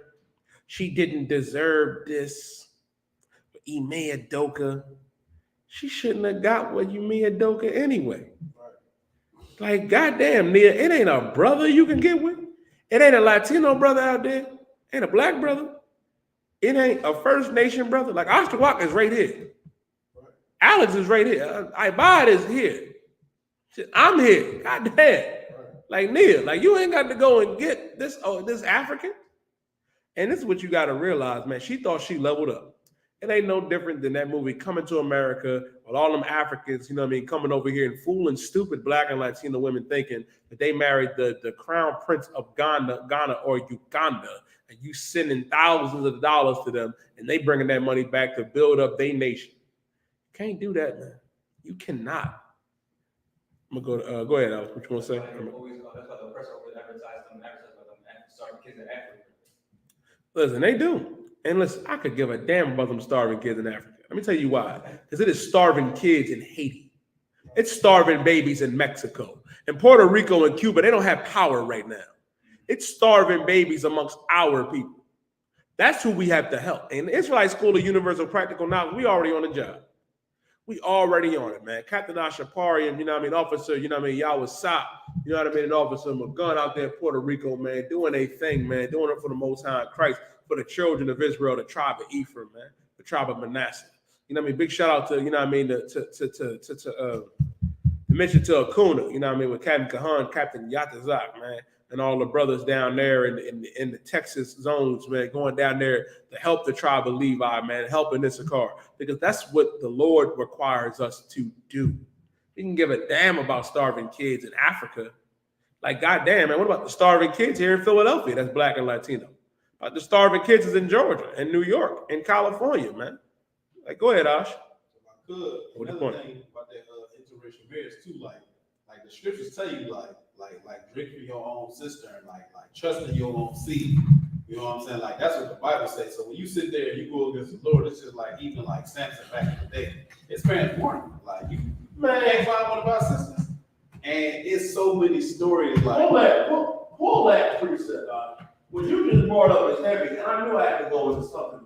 She didn't deserve this. Ime Adoka, she shouldn't have got what Ime Adoka anyway. Like, goddamn, Nia, it ain't a brother you can get with. It ain't a Latino brother out there. Ain't a black brother. It ain't a First Nation brother. Like, I.S.U.P.K is right here. Alex is right here. Ibad is here. I'm here. Goddamn. Like, Nia, like, you ain't got to go and get this African. And this is what you got to realize, man. She thought she leveled up. It ain't no different than that movie Coming to America with all them Africans, you know what I mean, coming over here and fooling stupid black and Latino women thinking that they married the crown prince of Ghana or Uganda, and you sending thousands of dollars to them, and they bringing that money back to build up their nation. You can't do that, man. You cannot. I'm gonna go ahead, Alex. What you want to say? That's why the press over advertise them starving kids in Africa. Listen, they do. And listen, I could give a damn about them starving kids in Africa. Let me tell you why. Because it is starving kids in Haiti. It's starving babies in Mexico. In Puerto Rico and Cuba, they don't have power right now. It's starving babies amongst our people. That's who we have to help. And the Israelite School of Universal Practical Knowledge, we already on the job. We already on it, man. Captain Ashaparian, you know what I mean, officer, you know what I mean, I.S.U.P.K, you know what I mean, an officer McGunn out there in Puerto Rico, man, doing a thing, man, doing it for the Most High Christ, for the children of Israel, the tribe of Ephraim, man, the tribe of Manasseh. You know what I mean? Big shout out to, you know what I mean, to mention to Acuna, you know what I mean, with Captain Kahan, Captain Yatazak, man, and all the brothers down there in the Texas zones, man, going down there to help the tribe of Levi, man, helping Issachar, because that's what the Lord requires us to do. We can give a damn about starving kids in Africa. Like, goddamn, man, what about the starving kids here in Philadelphia that's black and Latino? About the starving kids is in Georgia and New York and California, man. Like, go ahead, Ash. Good. Another thing about that interracial marriage too, like the scriptures tell you, like drink from your own cistern, like trust in your own seed. You know what I'm saying? Like that's what the Bible says. So when you sit there and you go against the Lord, it's just like even like Samson back in the day. His parents warned him, like you can't find one of our sisters. And it's so many stories like pull that precept out. When you just brought up as heavy, and I knew I had to go into something.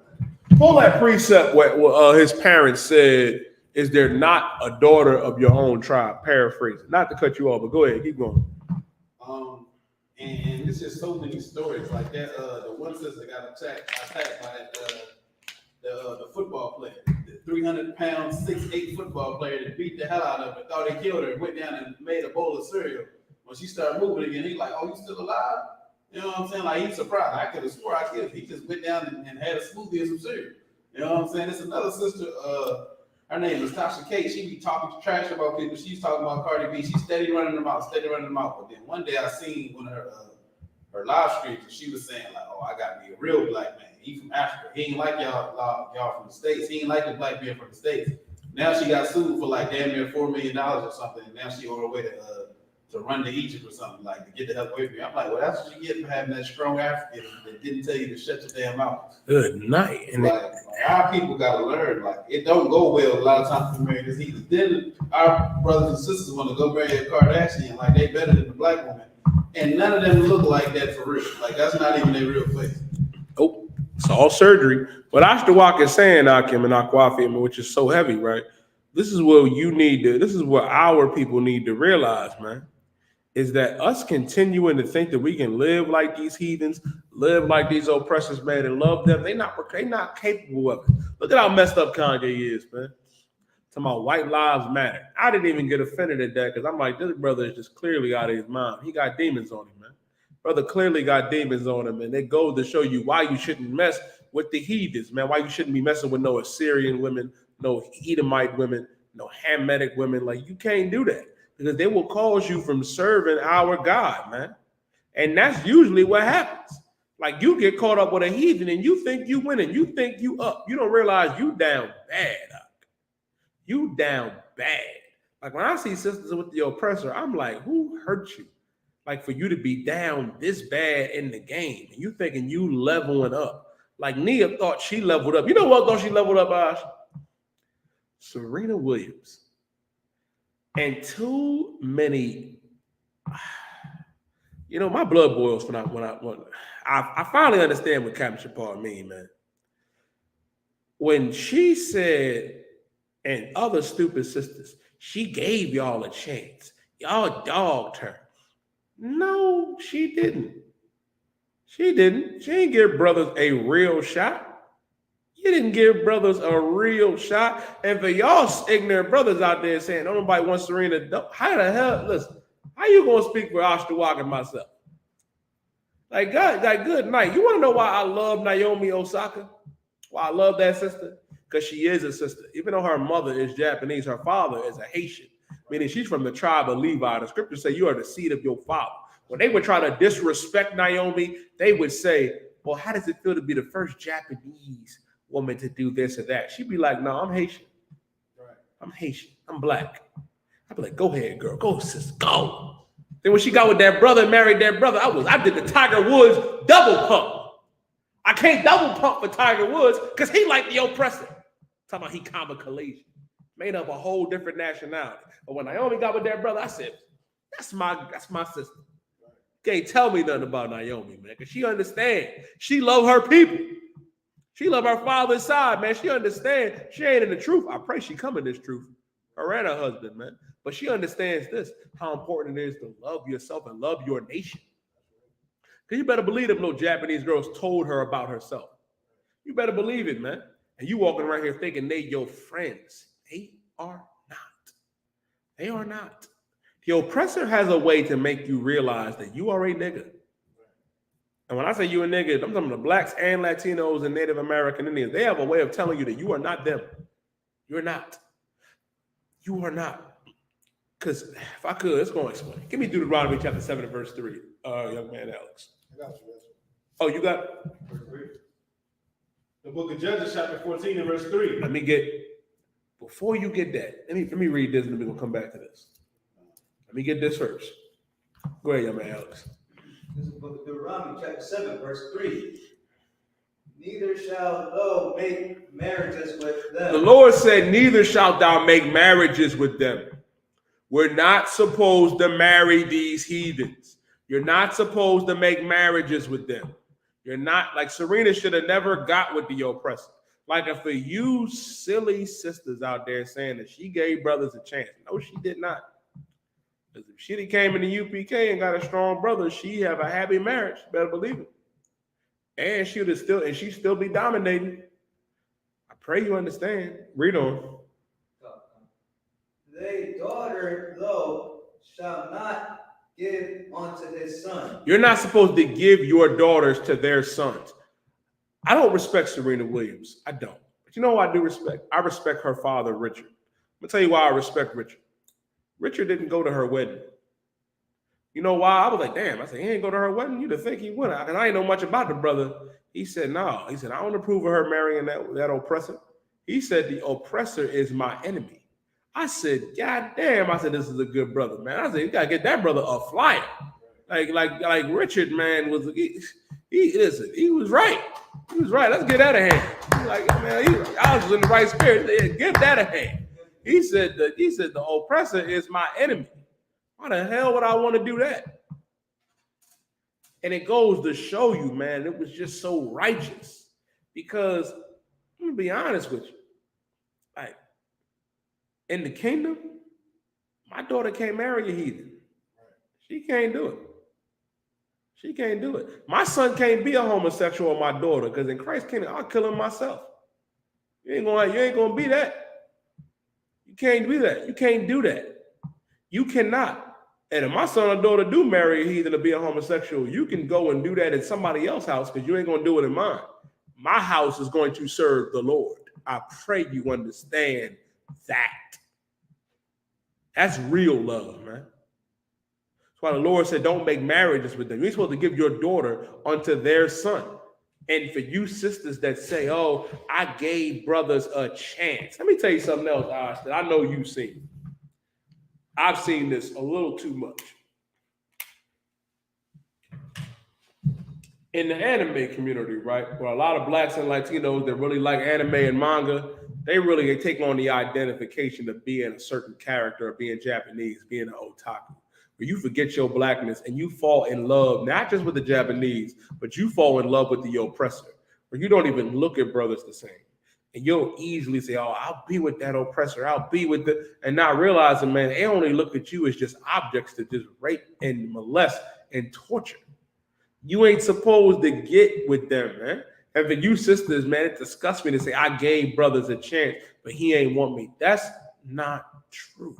Pull that precept where his parents said, "Is there not a daughter of your own tribe?" Paraphrase. Not to cut you off, but go ahead, keep going. And it's just so many stories like that. The one sister got attacked by the football player, the 300-pound, 6'8" football player that beat the hell out of her, thought he killed her, went down and made a bowl of cereal. When she started moving again, he's like, "Oh, you still alive?" You know what I'm saying? Like he's surprised. I could have swore I killed him. He just went down and had a smoothie and some cereal. You know what I'm saying? It's another sister. Her name is Tasha K. She be talking trash about people. She's talking about Cardi B. She's steady running them out. But then one day I seen one of her live streams, and she was saying like, "Oh, I got to be a real black man. He from Africa. He ain't like y'all from the States. He ain't like the black man from the States." Now she got sued for like damn near $4 million or something. And now she on her way to run to Egypt or something, like to get the hell away from you. I'm like, well, that's what you get for having that strong African that didn't tell you to shut your damn mouth. Good night. And like our people gotta learn, like it don't go well a lot of times to marry this heathen. Then our brothers and sisters want to go marry a Kardashian, like they better than the black woman. And none of them look like that for real. Like that's not even their real face. Oh, it's all surgery. What I.S.U.P.K is saying, Akim and Akwafi, which is so heavy, right? This is what our people need to realize, man. Is that us continuing to think that we can live like these heathens, live like these oppressors, man, and love them? They not capable of it. Look at how messed up Kanye is, man. Talking about white lives matter. I didn't even get offended at that because I'm like, this brother is just clearly out of his mind. He got demons on him, man. Brother clearly got demons on him, and they go to show you why you shouldn't mess with the heathens, man. Why you shouldn't be messing with no Assyrian women, no Edomite women, no Hamitic women. Like you can't do that. Because they will cause you from serving our God, man. And that's usually what happens. Like you get caught up with a heathen and you think you winning. You think you up. You don't realize you down bad. You down bad. Like when I see sisters with the oppressor, I'm like, who hurt you? Like for you to be down this bad in the game, and you thinking you leveling up. Like Nia thought she leveled up. You know what thought she leveled up, Ash? Serena Williams. And too many, you know, my blood boils when I finally understand what Captain Chappelle mean, man. When she said, and other stupid sisters, she gave y'all a chance. Y'all dogged her. No, she didn't. She didn't. She didn't give brothers a real shot. You didn't give brothers a real shot. And for y'all ignorant brothers out there saying, "Oh, nobody wants Serena," how the hell, listen, how you going to speak for I.S.U.P.K and myself? Like, God, like, good night. You want to know why I love Naomi Osaka? Why I love that sister? Because she is a sister. Even though her mother is Japanese, her father is a Haitian, meaning she's from the tribe of Levi. The scriptures say you are the seed of your father. When they would try to disrespect Naomi, they would say, well, how does it feel to be the first Japanese woman to do this or that? She'd be like, no, I'm Haitian. Right. I'm Haitian. I'm black. I'd be like, go ahead, girl. Go, sis. Go. Then when she got with that brother and married that brother, I did the Tiger Woods double pump. I can't double pump for Tiger Woods because he like the oppressor. Talking about he common collision. Made up a whole different nationality. But when Naomi got with that brother, I said, that's my sister. Can't tell me nothing about Naomi, man, because she understands. She love her people. She love her father's side, man. She understands. She ain't in the truth. I pray she come in this truth. Her and her husband, man. But she understands this, how important it is to love yourself and love your nation. Because you better believe them little Japanese girls told her about herself. You better believe it, man. And you walking around here thinking they your friends. They are not. They are not. The oppressor has a way to make you realize that you are a nigga. And when I say you a nigga, I'm talking about the blacks and Latinos and Native American Indians. They have a way of telling you that you are not them. You're not. You are not. Because if I could, let's go and explain. Give me Deuteronomy chapter 7 and verse 3, young man Alex. I got you. Oh, you got verse 3. The book of Judges, chapter 14 and verse 3. Before you get that, let me read this and then we're going to come back to this. Let me get this first. Go ahead, young man Alex. This is the book of Deuteronomy, chapter 7, verse 3. Neither shalt thou make marriages with them. The Lord said, neither shalt thou make marriages with them. We're not supposed to marry these heathens. You're not supposed to make marriages with them. You're not, like Serena should have never got with the oppressor. Like for you silly sisters out there saying that she gave brothers a chance. No, she did not. Because if she came in the UPK and got a strong brother, she have a happy marriage. Better believe it. And she'd still be dominating. I pray you understand. Read on. Thy daughter, though, shall not give unto his son. You're not supposed to give your daughters to their sons. I don't respect Serena Williams. I don't. But you know what I do respect? I respect her father, Richard. I'm going to tell you why I respect Richard. Richard didn't go to her wedding. You know why? I was like, damn. I said, he ain't go to her wedding? You'd think he would. And I ain't know much about the brother. He said, no. He said, I don't approve of her marrying that oppressor. He said, the oppressor is my enemy. I said, God damn. I said, this is a good brother, man. I said, you got to get that brother a flyer. Like Richard, man, was listen, he was right. He was right. Let's get that a hand. I was in the right spirit. Give that a hand. He said the oppressor is my enemy. Why the hell would I want to do that? And it goes to show you, man, it was just so righteous. Because I'm gonna be honest with you. Like in the kingdom, my daughter can't marry a heathen. She can't do it. She can't do it. My son can't be a homosexual, my daughter, because in Christ's kingdom, I'll kill him myself. You ain't gonna be that. You can't be that. You can't do that. You cannot. And if my son or daughter do marry a heathen to be a homosexual, you can go and do that in somebody else's house because you ain't gonna do it in mine. My house is going to serve the Lord. I pray you understand that. That's real love, man. That's why the Lord said, don't make marriages with them. You're supposed to give your daughter unto their son. And for you sisters that say, oh, I gave brothers a chance. Let me tell you something else, Ash, that I know you've seen. I've seen this a little too much. In the anime community, right, where a lot of blacks and Latinos that really like anime and manga, they take on the identification of being a certain character, of being Japanese, being an otaku, where you forget your blackness and you fall in love, not just with the Japanese, but you fall in love with the oppressor, where you don't even look at brothers the same. And you'll easily say, oh, I'll be with that oppressor, I'll be with the, and not realizing, man, they only look at you as just objects to just rape and molest and torture. You ain't supposed to get with them, man. And for you sisters, man, it disgusts me to say I gave brothers a chance, but he ain't want me. That's not true.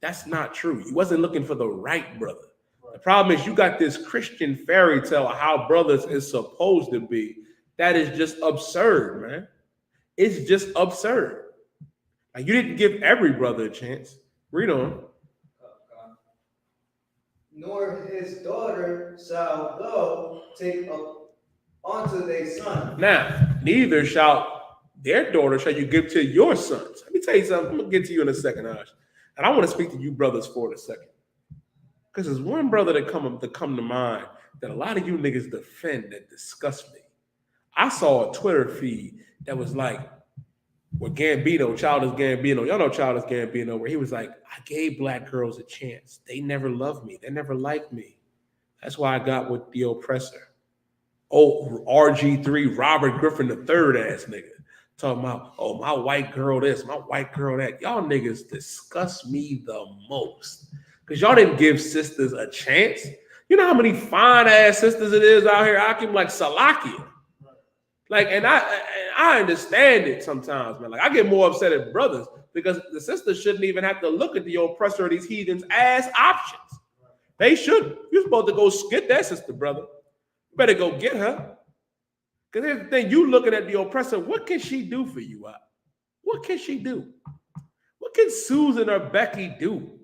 That's not true. You wasn't looking for the right brother. The problem is you got this Christian fairy tale of how brothers is supposed to be. That is just absurd, man. It's just absurd. Like, you didn't give every brother a chance. Read on. Nor his daughter shall thou take up unto thy son. Now, neither shall their daughter shall you give to your sons. Let me tell you something. I'm gonna get to you in a second, Ash. And I want to speak to you brothers for a second. Because there's one brother that come to mind that a lot of you niggas defend that disgust me. I saw a Twitter feed that was like, with Gambino, Childish Gambino. Y'all know Childish Gambino, where he was like, I gave black girls a chance. They never loved me. They never liked me. That's why I got with the oppressor. Oh, RG3, Robert Griffin III ass nigga. Talking about, oh, my white girl this, my white girl that. Y'all niggas disgust me the most. Because y'all didn't give sisters a chance. You know how many fine ass sisters it is out here? I can like Salakia. Like, and I understand it sometimes, man. Like, I get more upset at brothers because the sisters shouldn't even have to look at the oppressor of these heathens as options. They shouldn't. You're supposed to go get that sister, brother. You better go get her. Because here's the thing, you looking at the oppressor, what can she do for you? What can she do? What can Susan or Becky do?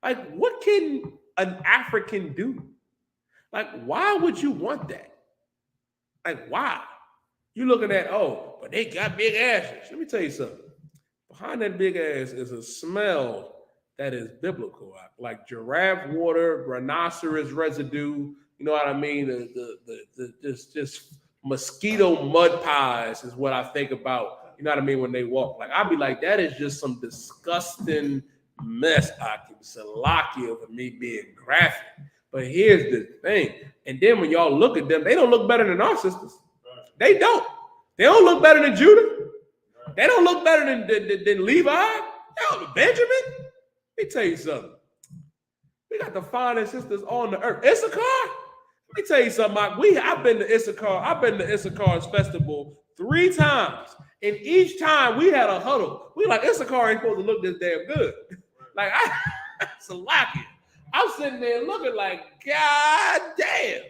Like, what can an African do? Like, why would you want that? Like, why? You looking at, oh, but they got big asses. Let me tell you something. Behind that big ass is a smell that is biblical, like giraffe water, rhinoceros residue. You know what I mean? Just mosquito mud pies is what I think about. You know what I mean? When they walk, like I'd be like, that is just some disgusting mess. Salakia for me being graphic. But here's the thing. And then when y'all look at them, they don't look better than our sisters. They don't. They don't look better than Judah. They don't look better than Levi. Benjamin. Let me tell you something. We got the finest sisters on the earth. Issachar. Let me tell you something. I've been to Issachar. I've been to Issachar's festival 3 times. And each time we had a huddle. We like, Issachar ain't supposed to look this damn good. Like, it's a locket. I'm sitting there looking like, God damn.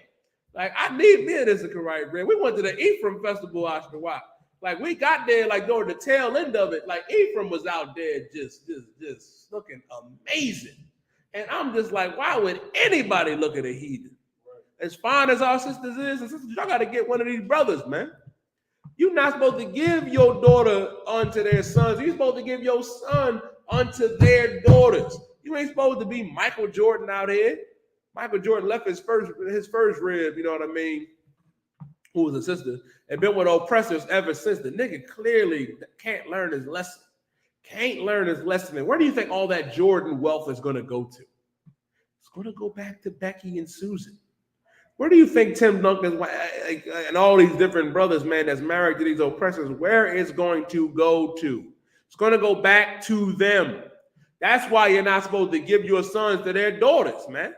Like, I need me an Issachar right, man. We went to the Ephraim festival after a while. Like, we got there, like, during the tail end of it. Like, Ephraim was out there just looking amazing. And I'm just like, why would anybody look at a heathen? As fine as our sisters is, and sisters, y'all got to get one of these brothers, man. You're not supposed to give your daughter unto their sons. You're supposed to give your son unto their daughters. You ain't supposed to be Michael Jordan out here. Michael Jordan left his first rib, you know what I mean, who was a sister, and been with oppressors ever since. The nigga clearly can't learn his lesson. Can't learn his lesson. And where do you think all that Jordan wealth is going to go to? It's going to go back to Becky and Susan. Where do you think Tim Duncan and all these different brothers, man, that's married to these oppressors, where it's going to go to? It's going to go back to them. That's why you're not supposed to give your sons to their daughters, man.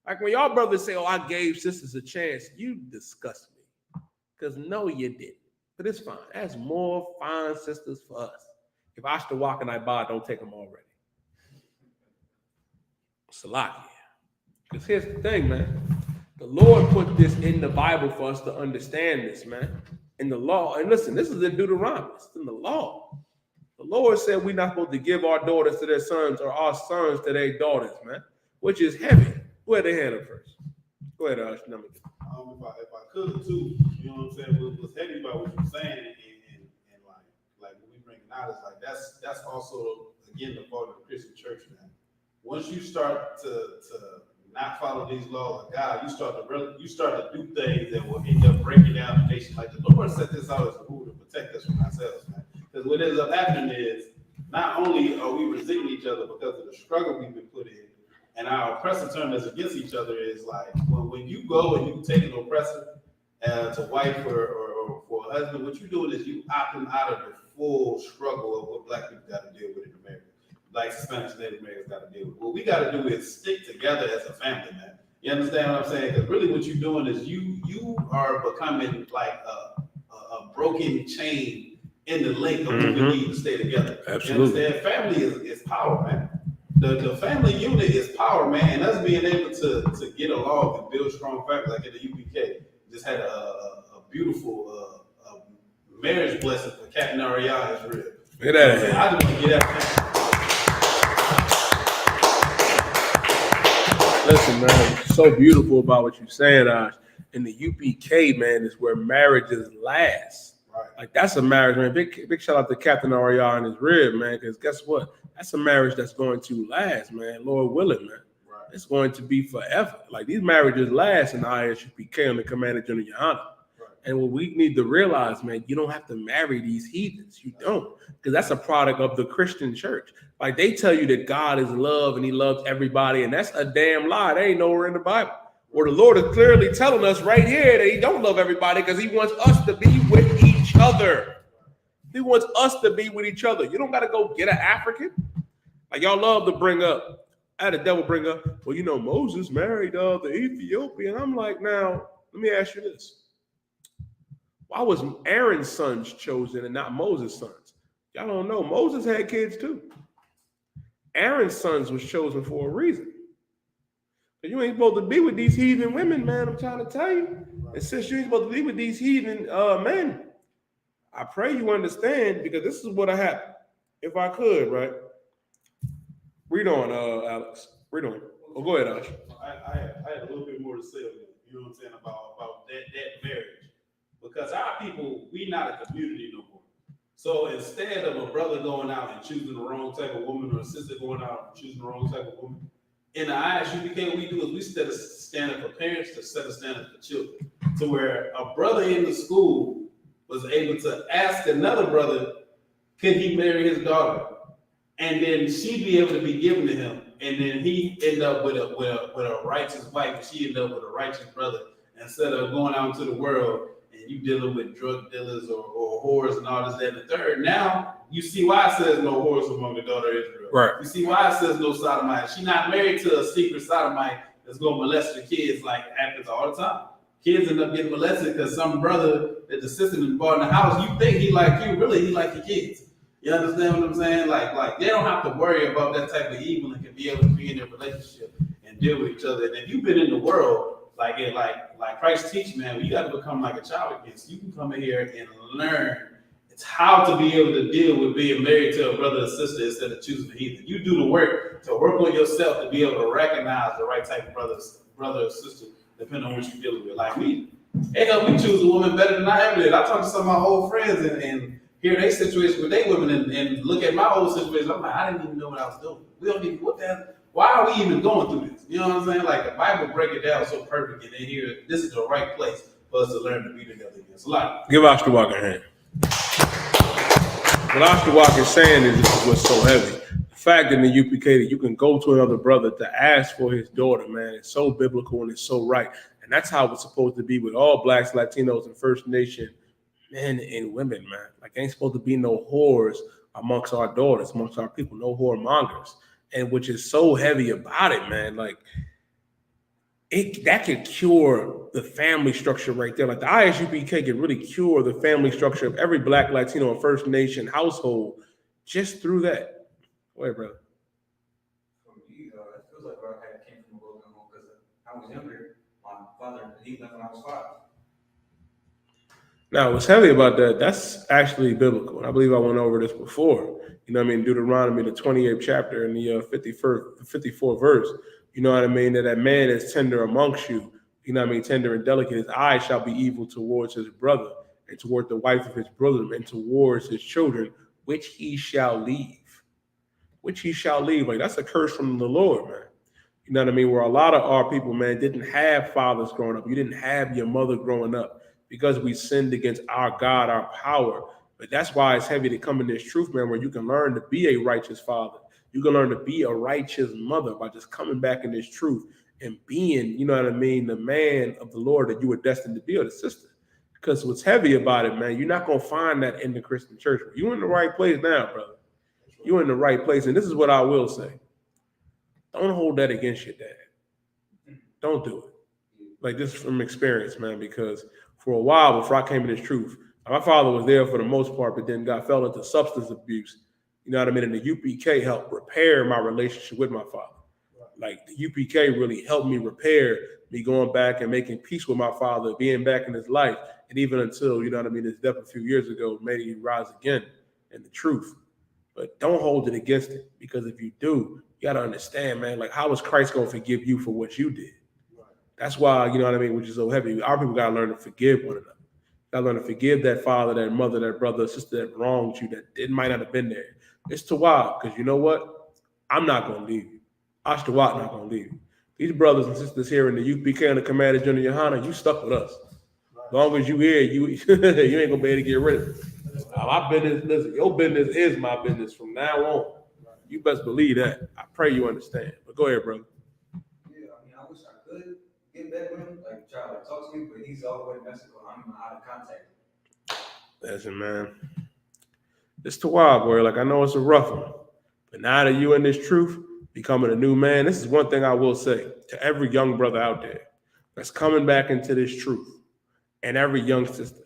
Like when y'all brothers say, oh, I gave sisters a chance, you disgust me. Because no, you didn't. But it's fine. That's more fine sisters for us. If I.S.U.P.K and I don't take them already. Salakia. Because here's the thing, man. The Lord put this in the Bible for us to understand this, man. In the law. And listen, this is in Deuteronomy. It's in the law. The Lord said we're not supposed to give our daughters to their sons or our sons to their daughters, man. Which is heavy. Who had their hand up first? Go ahead, Ash. if I could too, you know what I'm saying, what's heavy about what you're saying and like what we bringing out is like that's also again the fault of the Christian church, man. Once you start to not follow these laws of God, you start to do things that will end up breaking down the nation. Like the Lord set this out as a rule to protect us from ourselves, man. Because what ends up happening is not only are we resenting each other because of the struggle we've been put in, and our oppressor turning us against each other is like when you go and you take an oppressor to wife or for a husband, what you're doing is you opting out of the full struggle of what black people got to deal with in America. Like Hispanics and Native Americans got to deal with. What we got to do is stick together as a family, man. You understand what I'm saying? Because really what you're doing is you are becoming like a broken chain in the link of what we need to stay together. Absolutely. You understand? Family is power, man. The family unit is power, man. And us being able to get along and build strong families, like in the UPK, just had a beautiful marriage blessing for Captain Ariana Israel. Look at that. I just want to get that. Listen, man, so beautiful about what you're saying, Ash. In the UPK, man, is where marriages last. Right. Like that's a marriage, man. Big shout out to Captain Ariana and his rib, man. Because guess what? That's a marriage that's going to last, man. Lord willing, man. Right. It's going to be forever. Like these marriages last in the ISUPK under Commander General Yohanna. Right. And what we need to realize, man, you don't have to marry these heathens. You don't, because that's a product of the Christian church. Like they tell you that God is love and he loves everybody, and that's a damn lie. They ain't nowhere in the Bible. Where the Lord is clearly telling us right here that he don't love everybody because he wants us to be with each other. He wants us to be with each other. You don't got to go get an African. Like y'all love to bring up, I had a devil bring up, well, you know, Moses married the Ethiopian. I'm like, now, let me ask you this. Why was Aaron's sons chosen and not Moses' sons? Y'all don't know. Moses had kids too. Aaron's sons was chosen for a reason. But you ain't supposed to be with these heathen women, man. I'm trying to tell you. And since you ain't supposed to be with these heathen men, I pray you understand, because this is what I happened. If I could, right? Read on, Alex. Read on. Oh, go ahead, Ash. I had a little bit more to say on that, you know what I'm saying, about that marriage. Because our people, we not a community no more. So instead of a brother going out and choosing the wrong type of woman, or a sister going out and choosing the wrong type of woman, in the ISUPK, what we do is we set a standard for parents to set a standard for children. To where a brother in the school was able to ask another brother, could he marry his daughter? And then she'd be able to be given to him. And then he end up with a righteous wife, and she end up with a righteous brother. Instead of going out into the world and you dealing with drug dealers or whores and all this, that, and the third. Now you see why it says no whores among the daughter of Israel. Right. You see why it says no sodomite. She's not married to a secret sodomite that's going to molest her kids like it happens all the time. Kids end up getting molested because some brother that the sister is bought in the house, you think he like you, really he like your kids. You understand what I'm saying? Like they don't have to worry about that type of evil and can be able to be in a relationship and deal with each other. And if you've been in the world, like Christ teach, man, you got to become like a child again. So you can come in here and learn. It's how to be able to deal with being married to a brother or sister instead of choosing a heathen. You do the work to work on yourself to be able to recognize the right type of brother or sister, depending on what you're dealing with. Like we choose a woman better than I ever did. I talk to some of my old friends and hear their situation with their women and look at my old situation. I'm like, I didn't even know what I was doing. We don't even, what the hell? Why are we even going through this? You know what I'm saying? Like the Bible break it down so perfect, and then here, this is the right place for us to learn to be together again. So like, Give Ash the Walk a hand. What Ash the Walk is saying is what's so heavy. The fact in the UPK that you can go to another brother to ask for his daughter, man, it's so biblical and it's so right. And that's how it's supposed to be with all Blacks, Latinos, and First Nation men and women, man. Like, ain't supposed to be no whores amongst our daughters, amongst our people, no whoremongers. And which is so heavy about it, man. Like, that could cure the family structure right there. Like, the ISUPK could really cure the family structure of every Black, Latino, and First Nation household just through that. Go ahead, brother. For me, it feels like I came from a broken home because I was younger. My father, he left when I was 5. Now, what's heavy about that, that's actually biblical. I believe I went over this before. You know what I mean? Deuteronomy, the 28th chapter, and the 54th verse. You know what I mean? That man is tender amongst you. you know what I mean, tender and delicate, his eye shall be evil towards his brother, and toward the wife of his brother, and towards his children, which he shall leave. Which he shall leave. Like, that's a curse from the Lord, man. You know what I mean? Where a lot of our people, man, didn't have fathers growing up. You didn't have your mother growing up because we sinned against our God, our power. But that's why it's heavy to come in this truth, man, where you can learn to be a righteous father. You can learn to be a righteous mother by just coming back in this truth and being, you know what I mean, the man of the Lord that you were destined to be, or the sister. Because what's heavy about it, man, you're not going to find that in the Christian church. You're in the right place now, brother. You're in the right place. And this is what I will say. Don't hold that against your dad. Don't do it. Like, this is from experience, man, because for a while before I came to this truth, my father was there for the most part, but then fell into substance abuse. You know what I mean? And the UPK helped repair my relationship with my father. Like, the UPK really helped me repair me going back and making peace with my father, being back in his life. And even until, you know what I mean, his death a few years ago made him rise again in the truth. But don't hold it against it, because if you do, you got to understand, man, like, how is Christ going to forgive you for what you did? That's why, you know what I mean, which is so heavy. Our people got to learn to forgive one another. Got to learn to forgive that father, that mother, that brother, sister that wronged you, that might not have been there. It's to why, because you know what? I'm not going to leave you. I.S.U.P.K not going to leave you. These brothers and sisters here in the ISUPK and the Commander Gen.YAHANNA, you stuck with us. As long as you here, you ain't going to be able to get rid of it. My business, listen, your business is my business from now on. You best believe that. I pray you understand. But go ahead, brother. Yeah, I mean, I wish I could get back with him, like try to talk to him, but he's all the way in Mexico. I'm out of contact. Listen, man. It's the wild, boy. Like, I know it's a rough one. But now that you in this truth, becoming a new man, this is one thing I will say to every young brother out there that's coming back into this truth, and every young sister.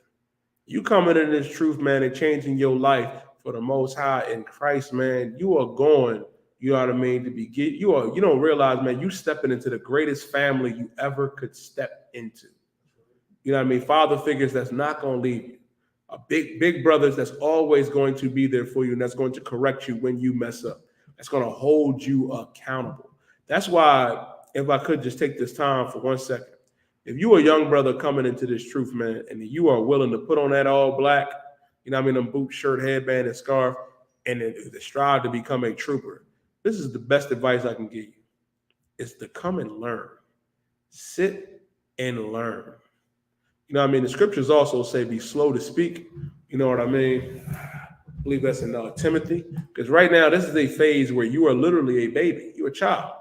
You coming in this truth, man, and changing your life for the Most High in Christ, man. You are going, you know what I mean, to be, you don't realize, man, you stepping into the greatest family you ever could step into. You know what I mean? Father figures that's not going to leave you. Big brothers that's always going to be there for you, and that's going to correct you when you mess up. That's going to hold you accountable. That's why, if I could just take this time for 1 second, if you a young brother coming into this truth, man, and you are willing to put on that all black, you know what I mean, them boot, shirt, headband, and scarf, and then strive to become a trooper, this is the best advice I can give you. It's to come and learn. Sit and learn. You know what I mean? The scriptures also say be slow to speak. You know what I mean? I believe that's in Timothy. Because right now, this is a phase where you are literally a baby. You're a child.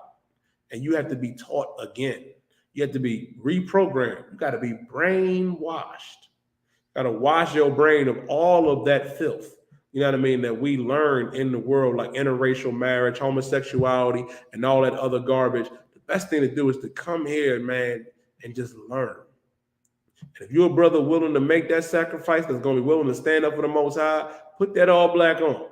And you have to be taught again. You have to be reprogrammed. You got to be brainwashed. You got to wash your brain of all of that filth. You know what I mean? That we learn in the world, like interracial marriage, homosexuality, and all that other garbage. The best thing to do is to come here, man, and just learn. And if you're a brother willing to make that sacrifice, that's going to be willing to stand up for the Most High, put that all black on.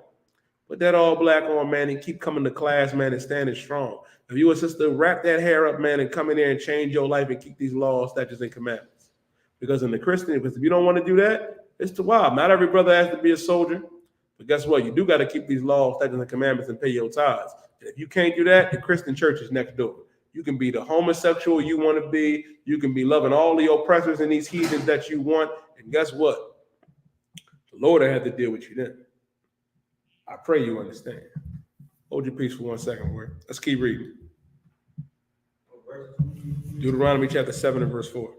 Put that all black on, man, and keep coming to class, man, and standing strong. If you a sister, wrap that hair up, man, and come in there and change your life and keep these laws, statutes, and commandments. Because in the Christian, because if you don't want to do that, it's too wild. Not every brother has to be a soldier. But guess what? You do got to keep these laws, statutes, and commandments and pay your tithes. And if you can't do that, the Christian church is next door. You can be the homosexual you want to be. You can be loving all the oppressors and these heathens that you want. And guess what? The Lord had to deal with you then. I pray you understand. Hold your peace for 1 second, word. Let's keep reading. Deuteronomy chapter 7 and verse 4.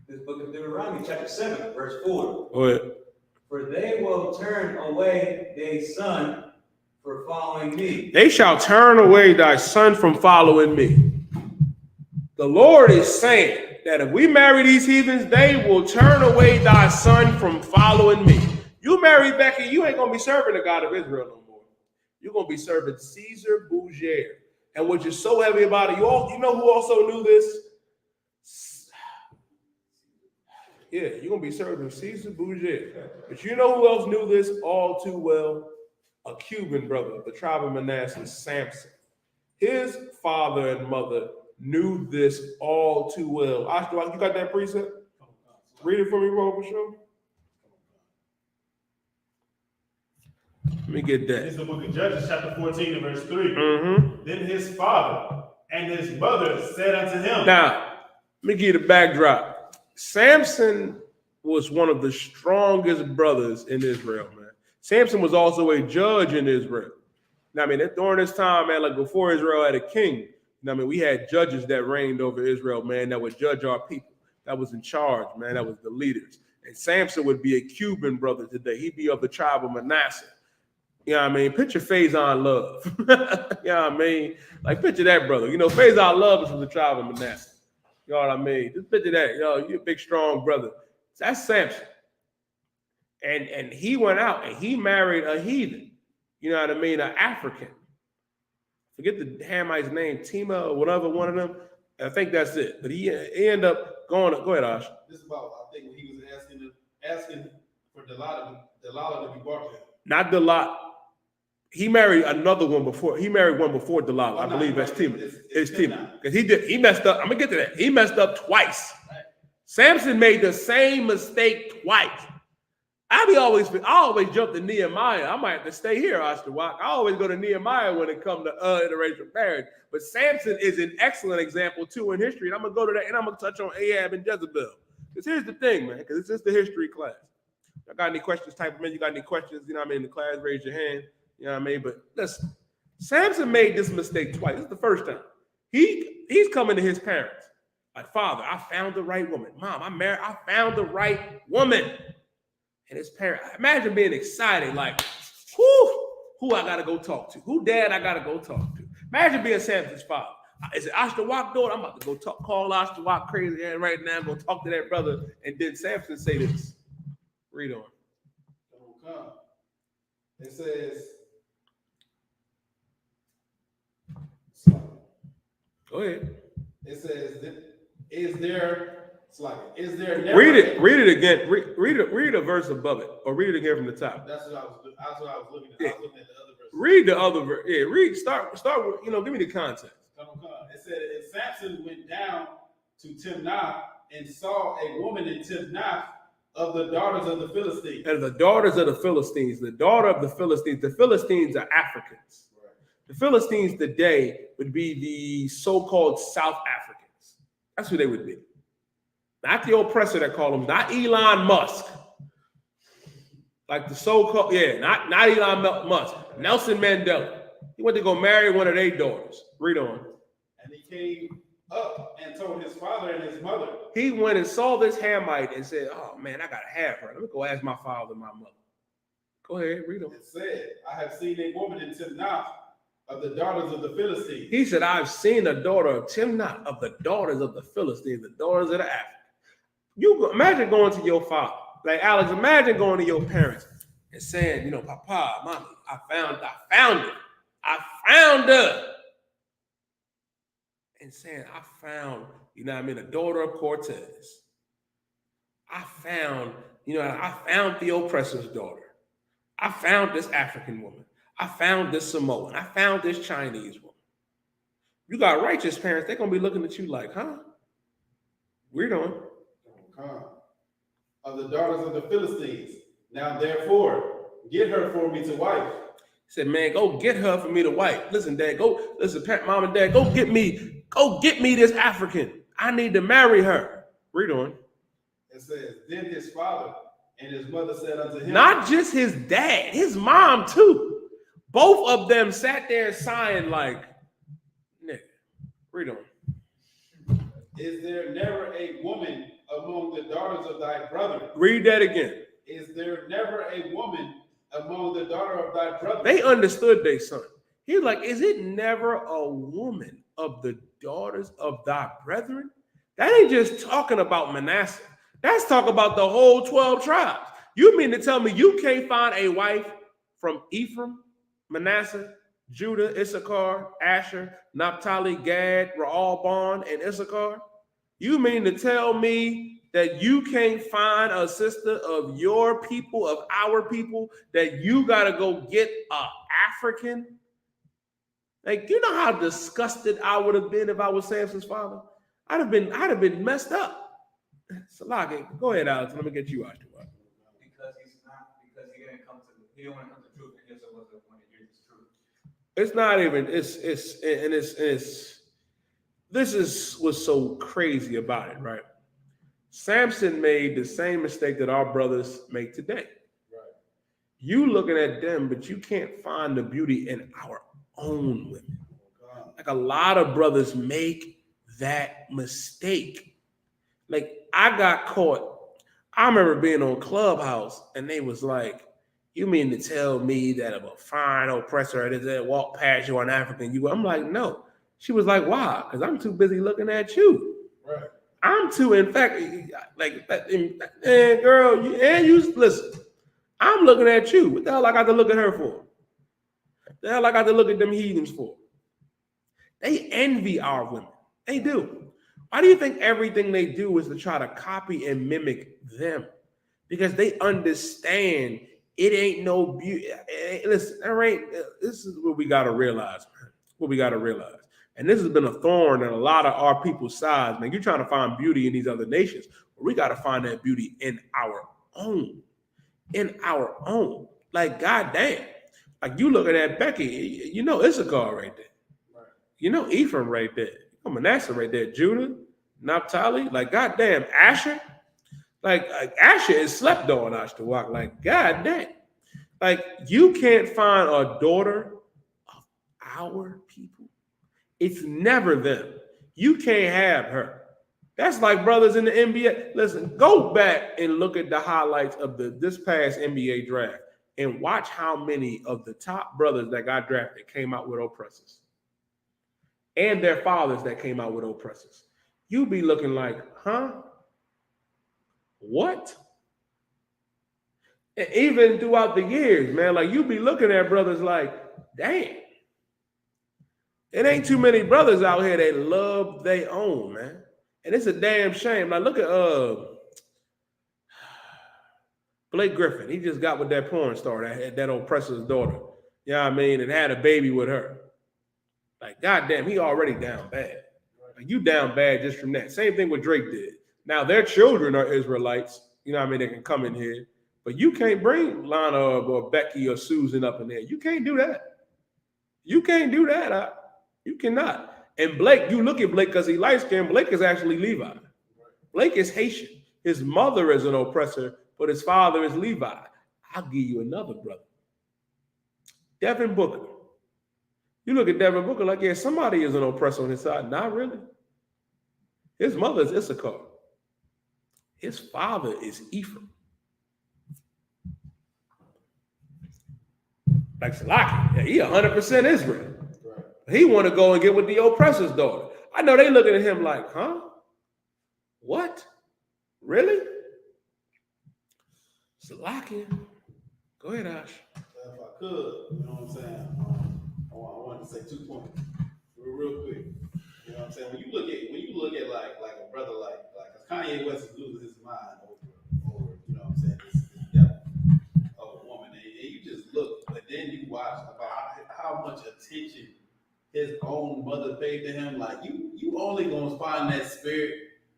This book of Deuteronomy chapter 7, verse 4. Go ahead. For they will turn away their son for following me. They shall turn away thy son from following me. The Lord is saying that if we marry these heathens, they will turn away thy son from following me. You marry Becky, you ain't going to be serving the God of Israel no more. You're going to be serving Caesar Borgia. And what is so heavy about it, you know who also knew this? Yeah, you're going to be serving Caesar Borgia. But you know who else knew this all too well? A Cuban brother of the tribe of Manasseh, Samson. His father and mother knew this all too well. You got that precept? Read it for me, bro, for sure. Let me get that. It's the book of Judges, chapter 14 and verse 3. Mm-hmm. Then his father and his mother said unto him. Now, let me give you the backdrop. Samson was one of the strongest brothers in Israel, man. Samson was also a judge in Israel. Now, I mean, during this time, man, like before Israel had a king, I mean, we had judges that reigned over Israel, man, that would judge our people. That was in charge, man. That was the leaders. And Samson would be a Cuban brother today. He'd be of the tribe of Manasseh. You know what I mean? Picture Faison Love. You know what I mean? Like, picture that, brother. You know, Faison Love is from the tribe of Manasseh. You know what I mean? Just picture that. You're a big, strong brother. That's Samson. And he went out and he married a heathen. You know what I mean? An African. Forget the Hamite's name, Tima or whatever, one of them. I think that's it. But he ended up going. Go ahead, Ash. This is about, I think, when he was asking for Delilah to be brought to him. Not Delilah. He married another one before. He married one before Delilah. I believe that's Tima. It's Tima. Because he messed up. I'm gonna get to that. He messed up twice. Right. Samson made the same mistake twice. I always jump to Nehemiah. I might have to stay here, Osterwalk. I always go to Nehemiah when it comes to interracial marriage. But Samson is an excellent example too in history. And I'm gonna go to that, and I'm gonna touch on Ahab and Jezebel. Because here's the thing, man. Because it's just the history class. I got any questions? Type them in. You got any questions? You know what I mean? In the class, raise your hand. You know what I mean? But listen, Samson made this mistake twice. This is the first time. He's coming to his parents like, Father, I found the right woman. Mom, I found the right woman. And his parents, imagine being excited, like, who I gotta go talk to? Who dad I gotta go talk to? Imagine being Samson's father. Is it Osterwalk daughter? I'm about to go call Osterwalk crazy and right now. Go talk to that brother. And then Samson say this. Read on. It says, go ahead. It says, is there never read it again. Read a verse above it, or read it again from the top. That's what I was looking at. Yeah. I was looking at the other verse. Read the other verse. Yeah, read. Start with, give me the context. It said, and Samson went down to Timnath and saw a woman in Timnath of the daughters of the Philistines. And the daughters of the Philistines, the daughter of the Philistines are Africans. Right. The Philistines today would be the so-called South Africans. That's who they would be. Not the oppressor that called them, not Elon Musk. Like the so-called, not Elon Musk, Nelson Mandela. He went to go marry one of their daughters. Read on. And he came up and told his father and his mother. He went and saw this Hamite and said, oh man, I gotta have her. Let me go ask my father and my mother. Go ahead, read on. It said, I have seen a woman in Timnath of the daughters of the Philistines. He said, I've seen a daughter of Timnath of the daughters of the Philistines, the daughters of the Africans. You imagine going to your father, like Alex, imagine going to your parents and saying, Papa, Mommy, I found it. I found her. And saying, I found, a daughter of Cortez. I found the oppressor's daughter. I found this African woman. I found this Samoan. I found this Chinese woman. You got righteous parents, they're going to be looking at you like, huh? We're doing. Of the daughters of the Philistines. Now, therefore, get her for me to wife. He said, man, go get her for me to wife. Listen, Dad, Mom and Dad, go get me this African. I need to marry her. Read on. It says, then his father and his mother said unto him. Not just his dad, his mom too. Both of them sat there sighing like, nigga. Read on. Is there never a woman among the daughters of thy brother? Read that again. Is there never a woman among the daughter of thy brother? They understood their son. He was like, is it never a woman of the daughters of thy brethren? That ain't just talking about Manasseh. That's talking about the whole 12 tribes. You mean to tell me you can't find a wife from Ephraim, Manasseh, Judah, Issachar, Asher, Naphtali, Gad, Rehoboam, and Issachar? You mean to tell me that you can't find a sister of your people, of our people, that you got to go get an African? Like, you know how disgusted I would have been if I was Samson's father? I'd have been messed up. Salaki, go ahead, Alex. Let me get you out the way. Because he didn't want to come to the truth, and just wasn't going to hear this truth. It's not even, this is what's so crazy about it, right? Samson made the same mistake that our brothers make today. Right. You looking at them, but you can't find the beauty in our own women. Like a lot of brothers make that mistake. Like I got caught. I remember being on Clubhouse and they was like, "You mean to tell me that if a fine oppressor that walk past you on African, you?" I'm like, "No." She was like, "Why?" Because I'm too busy looking at you. Right. I'm too, in fact, like, and girl, you listen. I'm looking at you. What the hell I got to look at her for? The hell I got to look at them heathens for? They envy our women. They do. Why do you think everything they do is to try to copy and mimic them? Because they understand it ain't no beauty. Listen, this is what we got to realize, man. What we got to realize. And this has been a thorn in a lot of our people's sides, man. You're trying to find beauty in these other nations, but we got to find that beauty in our own. In our own. Like, goddamn. Like, you looking at Becky, you know Issachar right there. Right. You know Ephraim right there. You know Manasseh right there. Judah, Naphtali. Like, goddamn, Asher. Like Asher is slept on, Ashtawock. Like, goddamn. Like, you can't find a daughter of our people. It's never them. You can't have her. That's like brothers in the NBA. Listen, go back and look at the highlights of this past NBA draft and watch how many of the top brothers that got drafted came out with oppressors. And their fathers that came out with oppressors. You be looking like, huh? What? And even throughout the years, man, like you be looking at brothers like, damn. It ain't too many brothers out here that love their own, man. And it's a damn shame. Like, look at Blake Griffin. He just got with that porn star, that oppressor's daughter. You know what I mean? And had a baby with her. Like, goddamn, he already down bad. Like, you down bad just from that. Same thing what Drake did. Now, their children are Israelites. You know what I mean? They can come in here. But you can't bring Lana or Becky or Susan up in there. You can't do that. You can't do that. You cannot. And Blake, you look at Blake because he light-skinned. Blake is actually Levi. Blake is Haitian. His mother is an oppressor, but his father is Levi. I'll give you another brother. Devin Booker. You look at Devin Booker like, yeah, somebody is an oppressor on his side. Not really. His mother is Issachar. His father is Ephraim. Like Salaki. Yeah, he 100% Israel. He want to go and get with the oppressor's daughter. I know they looking at him like, huh? What? Really? Salaki. Go ahead, Ash. If I could, you know what I'm saying? I wanted to say 2 points, real quick. You know what I'm saying? When you look at like a brother like Kanye West is losing his mind over you know what I'm saying, this devil of a woman, and you just look, but then you watch about how much attention his own mother paid to him. Like you only gonna find that spirit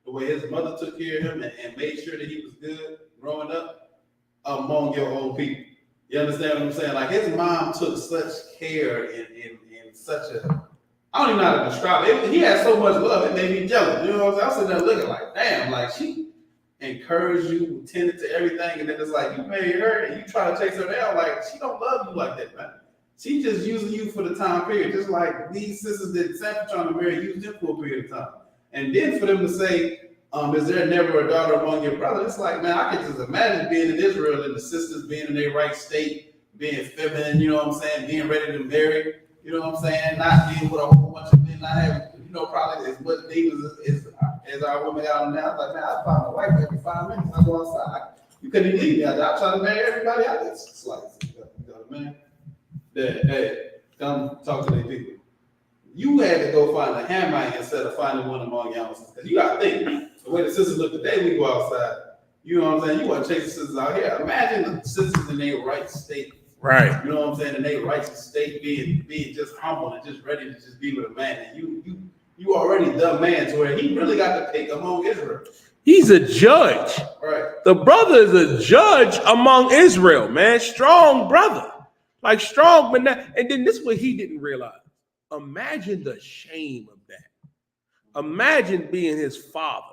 the way his mother took care of him and made sure that he was good growing up among your own people. You understand what I'm saying? Like his mom took such care in such a, I don't even know how to describe it. He had so much love, it made me jealous. You know what I'm saying? I was sitting there looking like, damn, like she encouraged you, tended to everything, and then it's like you married her and you try to chase her down. Like she don't love you like that, man. She just using you for the time period, just like these sisters that Samson trying to marry used them for a period of time. And then for them to say, is there never a daughter among your brothers? It's like, man, I can just imagine being in Israel and the sisters being in their right state, being feminine, you know what I'm saying, being ready to marry, you know what I'm saying, not being with a whole bunch of men, not having, you know, probably as much divas as our women got on now. Like, man, I find a wife every 5 minutes. I go outside. You couldn't leave me out there. I try to marry everybody out there. It's like, you got a man that come talk to their people. You had to go find a Hamite instead of finding one among y'all. Because you got to think, the way the sisters look today, we go outside. You know what I'm saying? You want to chase the sisters out here. Imagine the sisters in their right state. Right. You know what I'm saying? In their righteous state, being just humble and just ready to just be with a man. And you already the man to where he really got to pick among Israel. He's a judge. Right. The brother is a judge among Israel, man. Strong brother. Like strong, but not, and then this is what he didn't realize. Imagine the shame of that. Imagine being his father.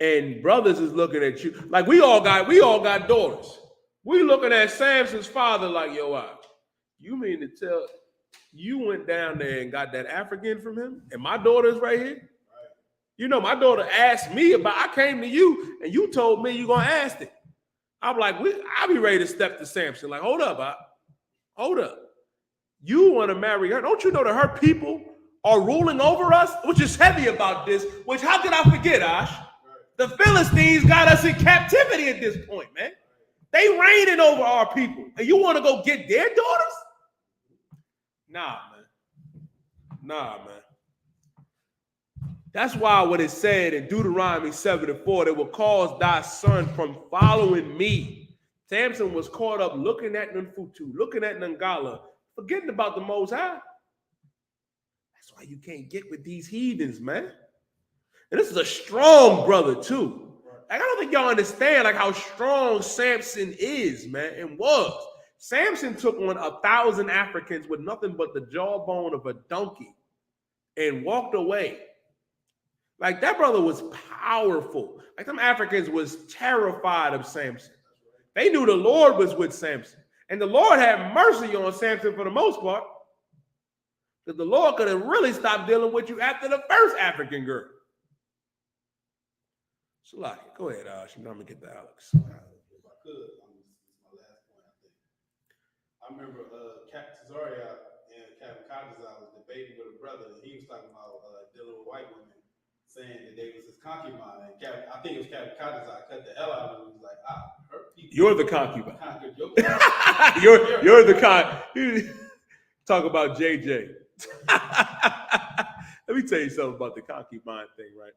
And brothers is looking at you like we all got daughters. We looking at Samson's father like, yo, you mean to tell you went down there and got that African from him? And my daughter's right here? Right. You know, my daughter asked me about, I came to you and you told me you're gonna ask it. I'm like, I'll be ready to step to Samson. Like, hold up. You want to marry her? Don't you know that her people are ruling over us? Which is heavy about this, which how could I forget, Ash? The Philistines got us in captivity at this point, man. They reigning over our people. And you want to go get their daughters? Nah, man. That's why what it said in Deuteronomy 7:4, it will cause thy son from following me. Samson was caught up looking at Nunfutu, looking at Nangala, forgetting about the Most High. That's why you can't get with these heathens, man. And this is a strong brother, too. Like, I don't think y'all understand like how strong Samson is, man, and was. Samson took on 1,000 Africans with nothing but the jawbone of a donkey and walked away. Like, that brother was powerful. Like, them Africans was terrified of Samson. They knew the Lord was with Samson. And the Lord had mercy on Samson for the most part. Because the Lord could have really stopped dealing with you after the first African girl. Shalaki, go ahead, I'm gonna get to Alex. If I could, this is my last point, I think. I remember Captain Cesaria and Captain Kadazar was debating with a brother, and he was talking about dealing with white women, saying that they was his concubine. And I think it was Captain Kadazar cut the hell out of him. He was like, her people. You're the concubine. You're the Talk about JJ. Let me tell you something about the concubine thing, right?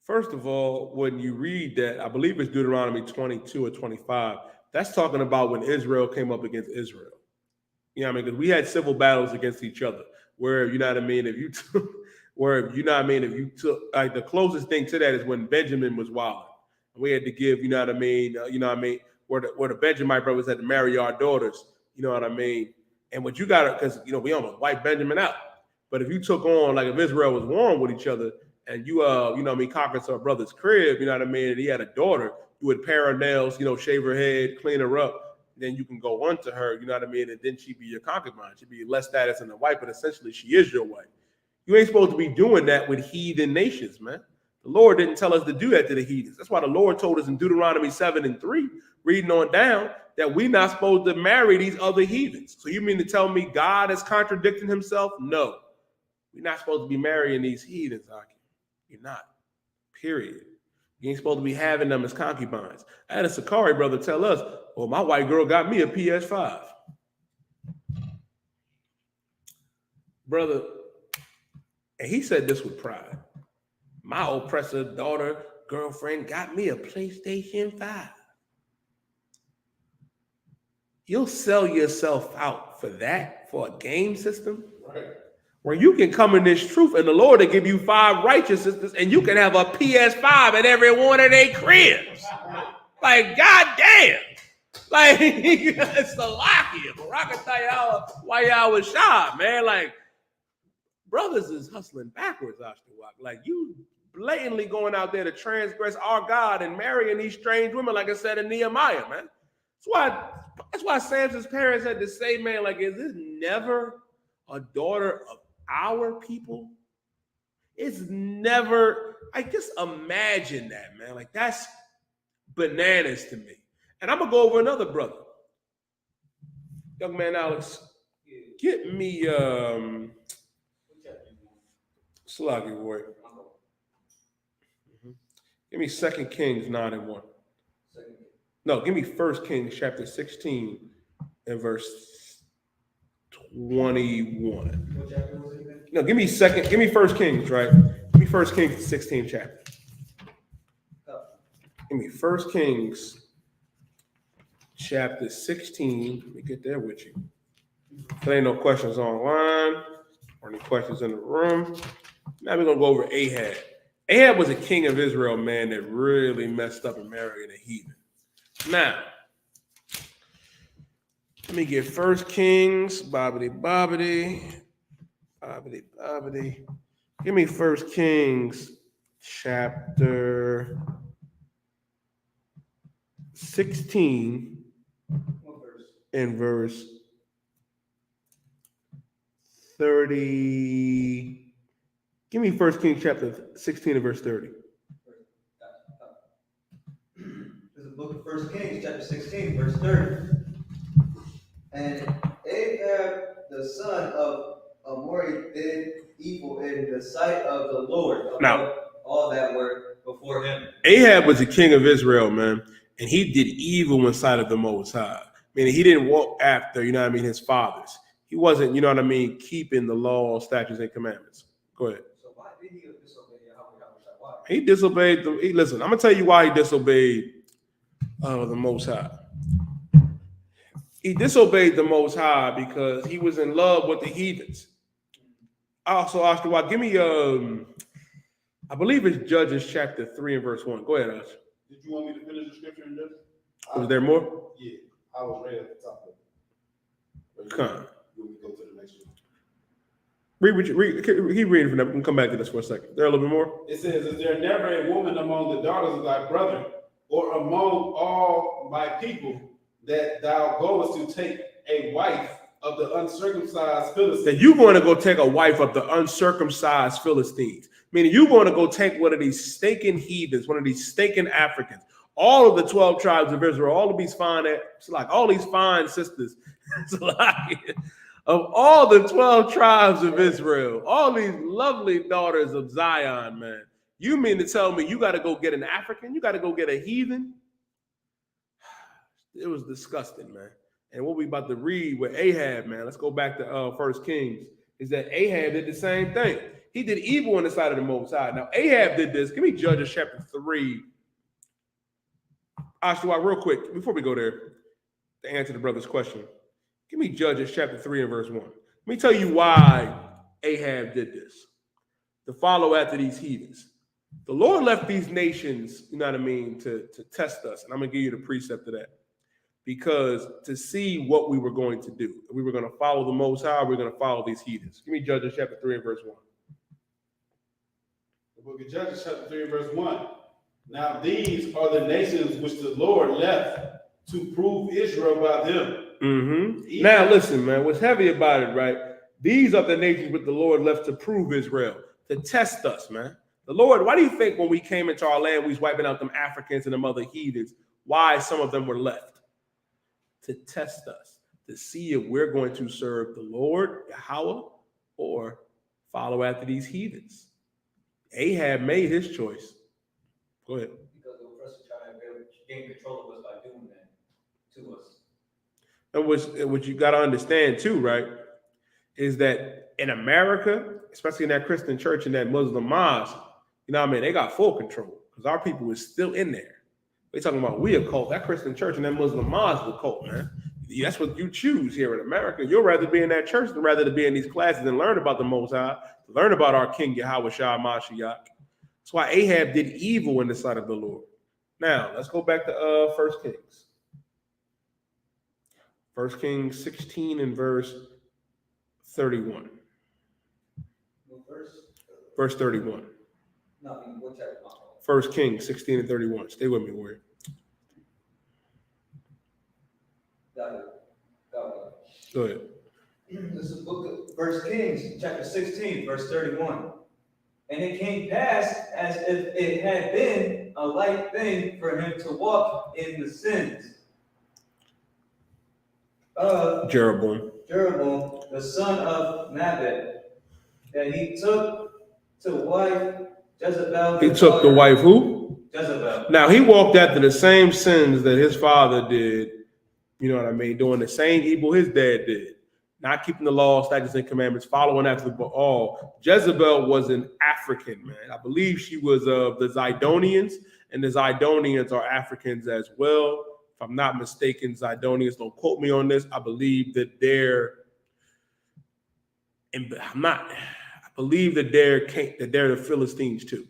First of all, when you read that, I believe it's Deuteronomy 22 or 25, that's talking about when Israel came up against Israel. You know what I mean? Because we had civil battles against each other. Where, you know what I mean, if you took, like the closest thing to that is when Benjamin was wilding. We had to give, where the Benjamite brothers had to marry our daughters, you know what I mean? And what you got, because, we almost wiped Benjamin out. But if you took on, like if Israel was warring with each other, and you, conquered some brother's crib, you know what I mean? And he had a daughter, you would pare her nails, shave her head, clean her up. Then you can go onto her, you know what I mean? And then she'd be your concubine. She'd be less status than a wife, but essentially she is your wife. You ain't supposed to be doing that with heathen nations, man. The Lord didn't tell us to do that to the heathens. That's why the Lord told us in Deuteronomy 7:3, reading on down, that we're not supposed to marry these other heathens. So you mean to tell me God is contradicting himself? No. We're not supposed to be marrying these heathens, Aki. You're not. Period. You ain't supposed to be having them as concubines. I had a Sakari brother tell us, well, my white girl got me a PS5. Brother, and he said this with pride. My oppressor daughter, girlfriend got me a PlayStation 5. You'll sell yourself out for that, for a game system? Right. Where you can come in this truth and the Lord will give you 5 righteousnesses and you can have a PS5 at every one of their cribs. Like, goddamn. Like, it's the locky. Barakatayah, why y'all was shy, man. Like, brothers is hustling backwards, Ashtawa. Like, you blatantly going out there to transgress our God and marrying these strange women, like I said in Nehemiah, man. That's why Samson's parents had to say, man, like, is this never a daughter of our people? It's never, just imagine that, man. Like, that's bananas to me. And I'm gonna go over another brother. Young man Alex, get me Sluggy boy. Give me 2 Kings 9:1. No, give me 1 Kings chapter 16 and verse 21. No, give me 1 Kings, right? Give me 1 Kings 16 chapter. Give me 1 Kings chapter 16. Let me get there with you. If there ain't no questions online or any questions in the room, now we're gonna go over Ahab. Ahab was a king of Israel, man, that really messed up and married a heathen. Now, let me get 1 Kings, bobbity. Give me 1 Kings chapter 16 What verse? and verse 30. Give me 1 Kings chapter 16 and verse 30. This is the book of 1 Kings, chapter 16, verse 30. And Ahab, the son of Amori, did evil in the sight of the Lord above Now- all that were before him. Ahab was the king of Israel, man, and he did evil in sight of the Most High. Meaning he didn't walk after, his fathers. He wasn't, keeping the law, statutes, and commandments. Go ahead. So why did he disobey Yahweh? Why? He disobeyed listen, I'm gonna tell you why he disobeyed the Most High. He disobeyed the Most High because he was in love with the heathens. I also asked you why. Give me I believe it's Judges chapter 3 and verse 1. Go ahead, Ash. Did you want me to finish the scripture in this? Was there more? Yeah, I was right at the top of it. Come. You want me to go to the next one? Keep reading from that. We can come back to this for a second. There a little bit more? It says, "Is there never a woman among the daughters of thy brother, or among all my people, that thou goest to take a wife of the uncircumcised Philistines?" That you're going to go take a wife of the uncircumcised Philistines. Meaning you're going to go take one of these stinking heathens, one of these stinking Africans. All of the 12 tribes of Israel, all of these fine, it's like all these fine sisters. It's like of all the 12 tribes of Israel, all these lovely daughters of Zion, man. You mean to tell me you got to go get an African? You got to go get a heathen? It was disgusting, man. And what we about to read with Ahab, man, let's go back to 1 Kings, is that Ahab did the same thing. He did evil on the side of the Most High. Now, Ahab did this. Give me Judges chapter 3. Ashua, real quick, before we go there, to answer the brother's question, give me Judges chapter 3 and verse 1. Let me tell you why Ahab did this. To follow after these heathens. The Lord left these nations, to test us. And I'm going to give you the precept of that. Because to see what we were going to do. We were going to follow the Most High, we're going to follow these heathens. Give me Judges chapter 3 and verse 1. The book of Judges, chapter 3, verse 1. "Now these are the nations which the Lord left to prove Israel by them." Mm-hmm. Now listen, man, what's heavy about it, right? These are the nations which the Lord left to prove Israel, to test us, man. The Lord, why do you think when we came into our land, we was wiping out them Africans and them other heathens, why some of them were left? To test us, to see if we're going to serve the Lord, Yahweh, or follow after these heathens. Ahab made his choice. Go ahead. Because they were first trying to gain control of us by doing that to us. And what you got to understand too, right, is that in America, especially in that Christian church and that Muslim mosque, they got full control because our people is still in there. They talking about we a cult. That Christian church and that Muslim mosque is a cult, man. That's what you choose here in America. You'll rather be in that church than rather to be in these classes and learn about the Most High, learn about our King Yahweh Shah Mashiach. That's why Ahab did evil in the sight of the Lord. Now, let's go back to 1 Kings. 1 Kings 16 and verse 31. What verse? Verse 31. No, what chapter? 1 Kings 16 and 31. Stay with me, warrior. Got it. Go ahead. This is the book of 1 Kings, chapter 16, verse 31. "And it came past as if it had been a light thing for him to walk in the sins of Jeroboam, the son of Nebat, that he took to wife Jezebel." He took the wife who? Jezebel. Now, he walked after the same sins that his father did, doing the same evil his dad did. Not keeping the law, statutes, and commandments, following after the Baal. Jezebel was an African, man. I believe she was of the Zidonians, and the Zidonians are Africans as well. If I'm not mistaken, Zidonians, don't quote me on this. I believe that they're the Philistines too.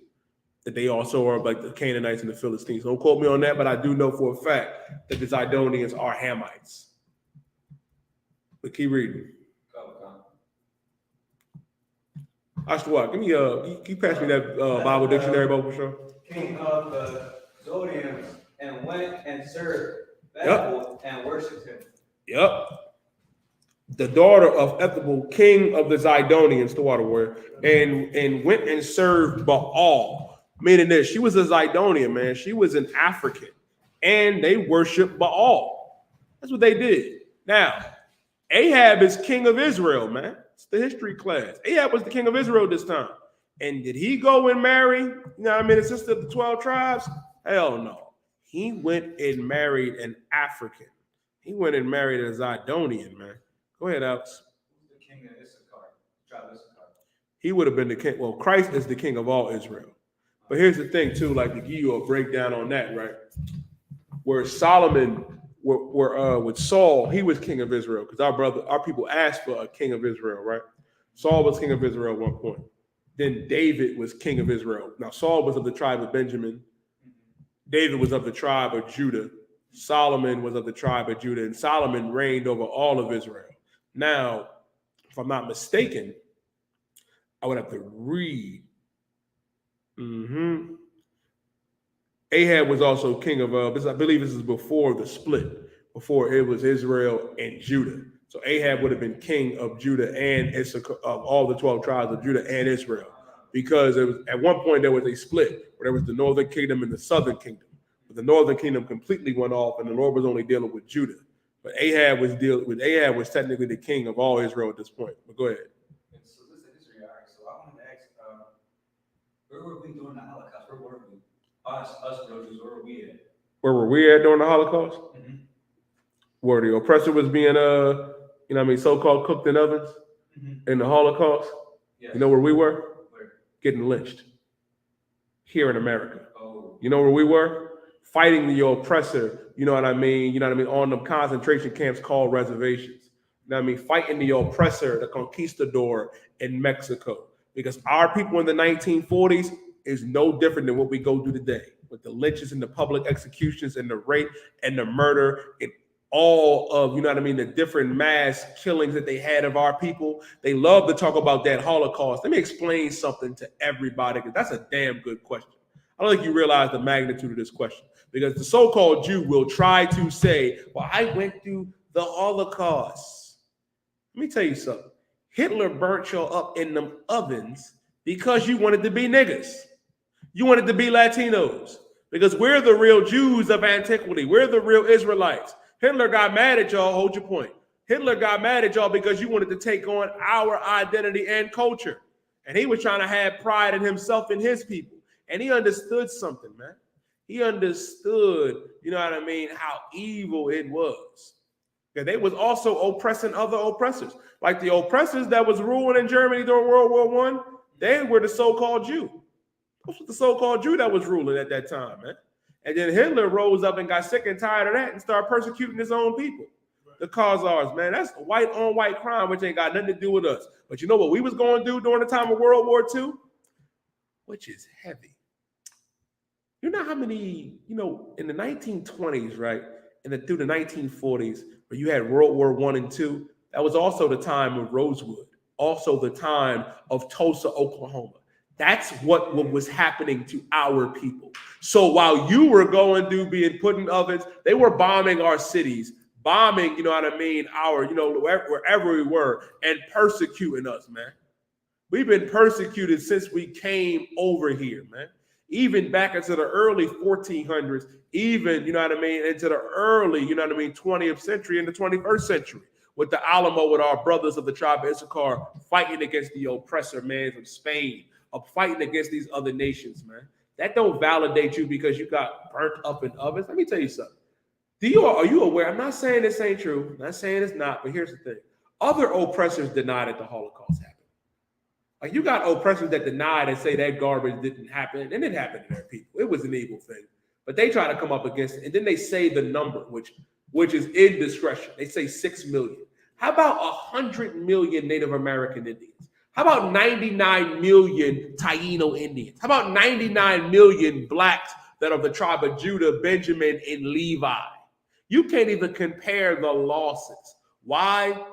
That they also are like the Canaanites and the Philistines. Don't quote me on that, but I do know for a fact that the Zidonians are Hamites. But keep reading. I give me can you pass me that Bible dictionary, Bo, for sure? King of the Zodians, and went and served Yep. Babel and worshipped him. Yep. The daughter of Ethel, king of the Zidonians, the water warrior, and went and served Baal. Meaning this, she was a Zidonian, man. She was an African, and they worshiped Baal. That's what they did. Now, Ahab is king of Israel, man. It's the history class. Ahab was the king of Israel this time. And did he go and marry, you know what I mean, a sister of the 12 tribes? Hell no. He went and married an African. He went and married a Zidonian, man. Go ahead, Alex. Who's the king of Issachar? Tribe Issachar. He would have been the king. Well, Christ is the king of all Israel. But here's the thing, too, like to give you a breakdown on that, right? Where Solomon, with Saul, he was king of Israel because our people asked for a king of Israel, right? Saul was king of Israel at one point. Then David was king of Israel. Now, Saul was of the tribe of Benjamin. David was of the tribe of Judah. Solomon was of the tribe of Judah. And Solomon reigned over all of Israel. Now, if I'm not mistaken, I would have to read. Ahab was also king of, I believe this is before the split, before it was Israel and Judah. So Ahab would have been king of Judah and Issachar, of all the 12 tribes of Judah and Israel, because it was at one point there was a split where there was the northern kingdom and the southern kingdom. But the northern kingdom completely went off, and the Lord was only dealing with Judah. But Ahab was technically the king of all Israel at this point. But go ahead. So listen, history. All right. So I wanted to ask, where were we during the Holocaust? Where were we? Us real Jews. Where were we at? Where were we at during the Holocaust? Mm-hmm. Where the oppressor was being so-called cooked in ovens in the Holocaust. Yes. You know where we were? Where? Getting lynched here in America. Oh. You know where we were? Fighting the oppressor, you know what I mean? On the concentration camps called reservations. You know what I mean? Fighting the oppressor, the conquistador in Mexico. Because our people in the 1940s is no different than what we go through today, with the lynches and the public executions and the rape and the murder and all of, the different mass killings that they had of our people. They love to talk about that Holocaust. Let me explain something to everybody, because that's a damn good question. I don't think you realize the magnitude of this question, because the so-called Jew will try to say, well, I went through the Holocaust. Let me tell you something. Hitler burnt you up in them ovens because you wanted to be niggas. You wanted to be Latinos, because we're the real Jews of antiquity. We're the real Israelites. Hitler got mad at y'all. Hold your point. Hitler got mad at y'all because you wanted to take on our identity and culture. And he was trying to have pride in himself and his people. And he understood something, man. He understood, how evil it was. That they was also oppressing other oppressors. Like the oppressors that was ruling in Germany during World War I, they were the so-called Jew. Those were the so-called Jew that was ruling at that time, man. And then Hitler rose up and got sick and tired of that and started persecuting his own people. The Khazars, man, that's white on white crime, which ain't got nothing to do with us. But you know what we was going to do during the time of World War II? Which is heavy. You know how many, in the 1920s, right? And through the 1940s, where you had World War I and II, that was also the time of Rosewood, also the time of Tulsa, Oklahoma. That's what was happening to our people. So while you were going through being put in ovens, they were bombing our cities, bombing, our, wherever we were, and persecuting us, man. We've been persecuted since we came over here, man. Even back into the early 1400s, even, into the early, 20th century and the 21st century, with the Alamo, with our brothers of the tribe of Issachar fighting against the oppressor, man, from Spain, of fighting against these other nations, man. That don't validate you because you got burnt up in ovens. Let me tell you something. Are you aware? I'm not saying this ain't true. I'm not saying it's not, but here's the thing. Other oppressors denied that the Holocaust happened. Like, you got oppressors that denied and say that garbage didn't happen, and it happened to their people. It was an evil thing. But they try to come up against it, and then they say the number, which is indiscretion. They say 6 million. How about 100 million Native American Indians? How about 99 million Taino Indians? How about 99 million blacks that are the tribe of Judah, Benjamin, and Levi? You can't even compare the losses. Why?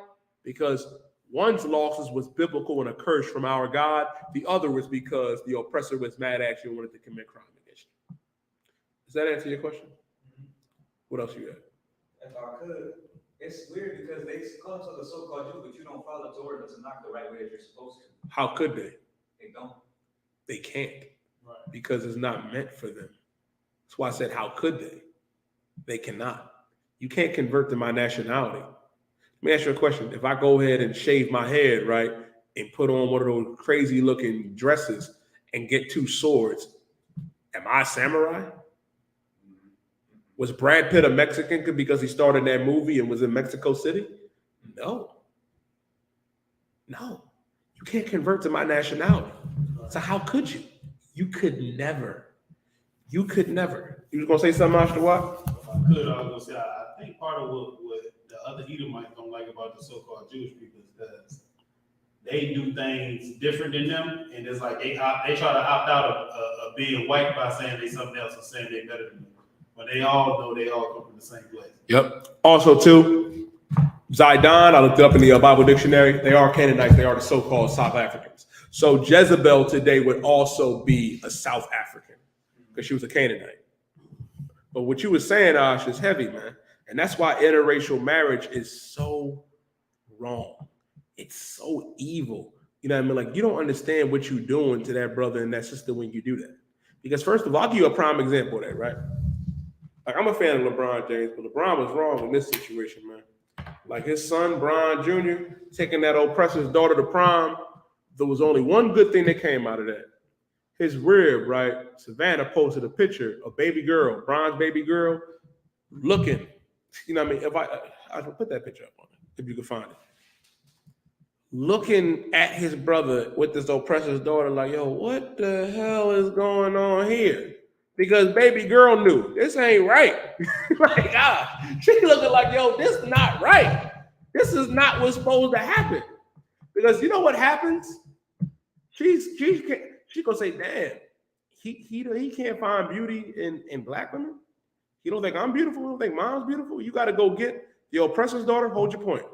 Because One's losses was biblical and a curse from our God. The other was because the oppressor was mad at you and wanted to commit crime against you. Does that answer your question? What else you got? If I could, it's weird because they come to the so-called Jew, but you don't follow Torah to knock the right way as you're supposed to. How could they? They don't. They can't. Right. Because it's not meant for them. That's why I said, how could they? They cannot. You can't convert to my nationality. Let me ask you a question. If I go ahead and shave my head, right, and put on one of those crazy looking dresses and get 2 swords, am I a samurai? Was Brad Pitt a Mexican because he starred in that movie and was in Mexico City? No. No. You can't convert to my nationality. So how could you? You could never. You could never. You was gonna say something, Ashton Watt? If I could, I was gonna say I think part of what the other Edomites don't like about the so-called Jewish people is because they do things different than them, and it's like they try to opt out of being white by saying they something else or saying they better than them. But they all know they all come from the same place. Yep. Also, too, Zidon, I looked it up in the Bible dictionary. They are Canaanites. They are the so-called South Africans. So Jezebel today would also be a South African because she was a Canaanite. But what you were saying, Ash, is heavy, man. And that's why interracial marriage is so wrong. It's so evil. You know what I mean? Like, you don't understand what you're doing to that brother and that sister when you do that. Because first of all, I'll give you a prime example of that, right? Like, I'm a fan of LeBron James, but LeBron was wrong in this situation, man. Like his son, Bron Jr., taking that oppressor's daughter to prom, there was only one good thing that came out of that. His rib, right? Savannah posted a picture of baby girl, Bron's baby girl, looking, you know what I mean? If I put that picture up on it, if you can find it. Looking at his brother with this oppressor's daughter, like, yo, what the hell is going on here? Because baby girl knew this ain't right. Like, she looking like, yo, this not right. This is not what's supposed to happen. Because you know what happens? She gonna say, damn, he can't find beauty in black women. You don't think I'm beautiful? You don't think mom's beautiful? You got to go get the oppressor's daughter. Hold your point.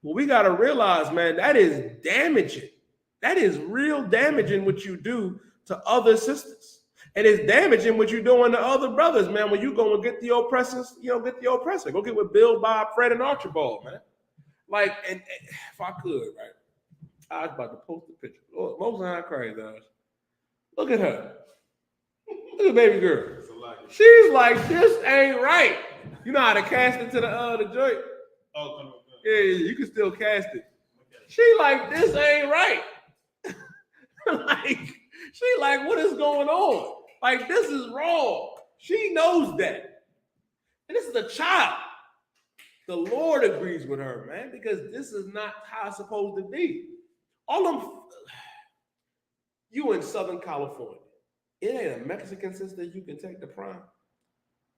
Well, we got to realize, man, that is damaging. That is real damaging what you do to other sisters. And it's damaging what you're doing to other brothers, man. When you go and get the oppressors, get the oppressor. Go get with Bill, Bob, Fred, and Archibald, man. Like, and if I could, right? I was about to post the picture. Lord, most of Christ, guys. Look at her. Look at baby girl. She's like, this ain't right. You know how to cast it to the joint? Oh, yeah, you can still cast it. She like, this ain't right. Like, she like, what is going on? Like, this is wrong. She knows that. And this is a child. The Lord agrees with her, man, because this is not how it's supposed to be. All them, you in Southern California, it ain't a Mexican sister you can take the prom.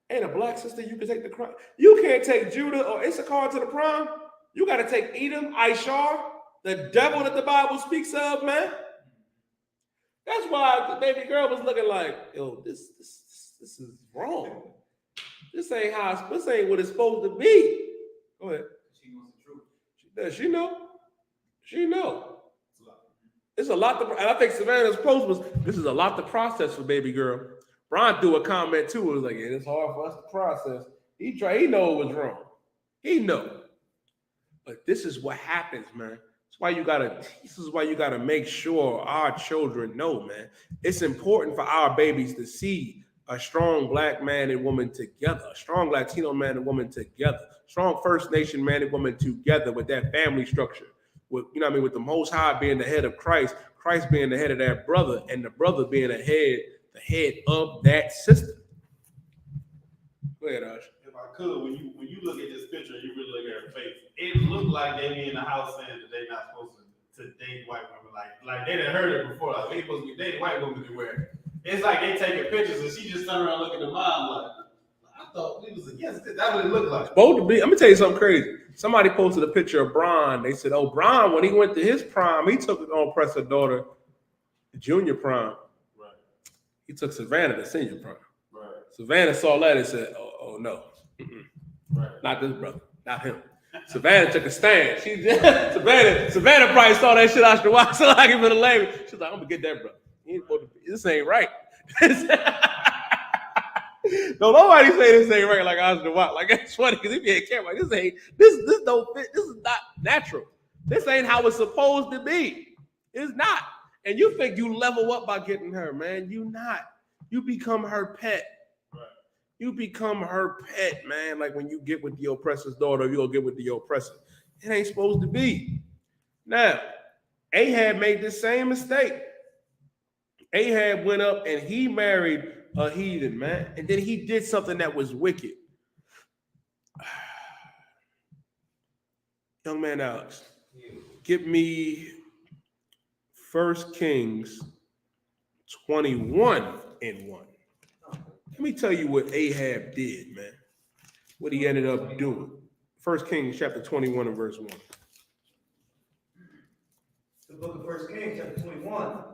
Ain't a black sister you can take the prom. You can't take Judah or Issachar to the prom. You got to take Edom, Ishar, the devil that the Bible speaks of, man. That's why the baby girl was looking like, yo, this is wrong. This ain't what it's supposed to be. Go ahead. She knows the truth. Does she know? She know. It's a lot. And I think Savannah's post was, this is a lot to process for baby girl. Bron threw a comment too. It was like, yeah, it's hard for us to process. He know it was wrong. He know. But this is what happens, man. This is why you gotta make sure our children know, man. It's important for our babies to see a strong black man and woman together, a strong Latino man and woman together, strong First Nation man and woman together with that family structure. With, with the Most High being the head of Christ, Christ being the head of that brother, and the brother being the head of that system. Go ahead, Ash. If I could, when you look at this picture, you really look at her face. It looked like they be in the house saying that they're not supposed to date white women. Like they done heard it before. Like they supposed to be dating white women to wear. It's like they taking pictures and she just turned around looking at the mom like, I thought we was against it. That's what it looked like. Supposed to be. I'm gonna tell you something crazy. Somebody posted a picture of Bron. They said, "Oh, Bron, when he went to his prom, he took his own oppressor daughter, the junior prom. Right. He took Savannah to senior prom. Right. Savannah saw that and said, "Oh no, right. Not this brother, not him." Savannah took a stand. She Savannah probably saw that shit out the watch. So like for the lady, she's like, I'm gonna get that, bro. This ain't right. No, nobody say this ain't right like I was the watch. Like that's funny because if you ain't care, like this don't fit. This is not natural. This ain't how it's supposed to be. It's not. And you think you level up by getting her, man. You not. You become her pet. Right. You become her pet, man. Like when you get with the oppressor's daughter, you'll get with the oppressor. It ain't supposed to be. Now, Ahab made the same mistake. Ahab went up and he married a heathen, man. And then he did something that was wicked. Young man Alex, give me 1 Kings 21:1. Let me tell you what Ahab did, man. What he ended up doing. 1 Kings chapter 21 and verse 1. The book of 1 Kings chapter 21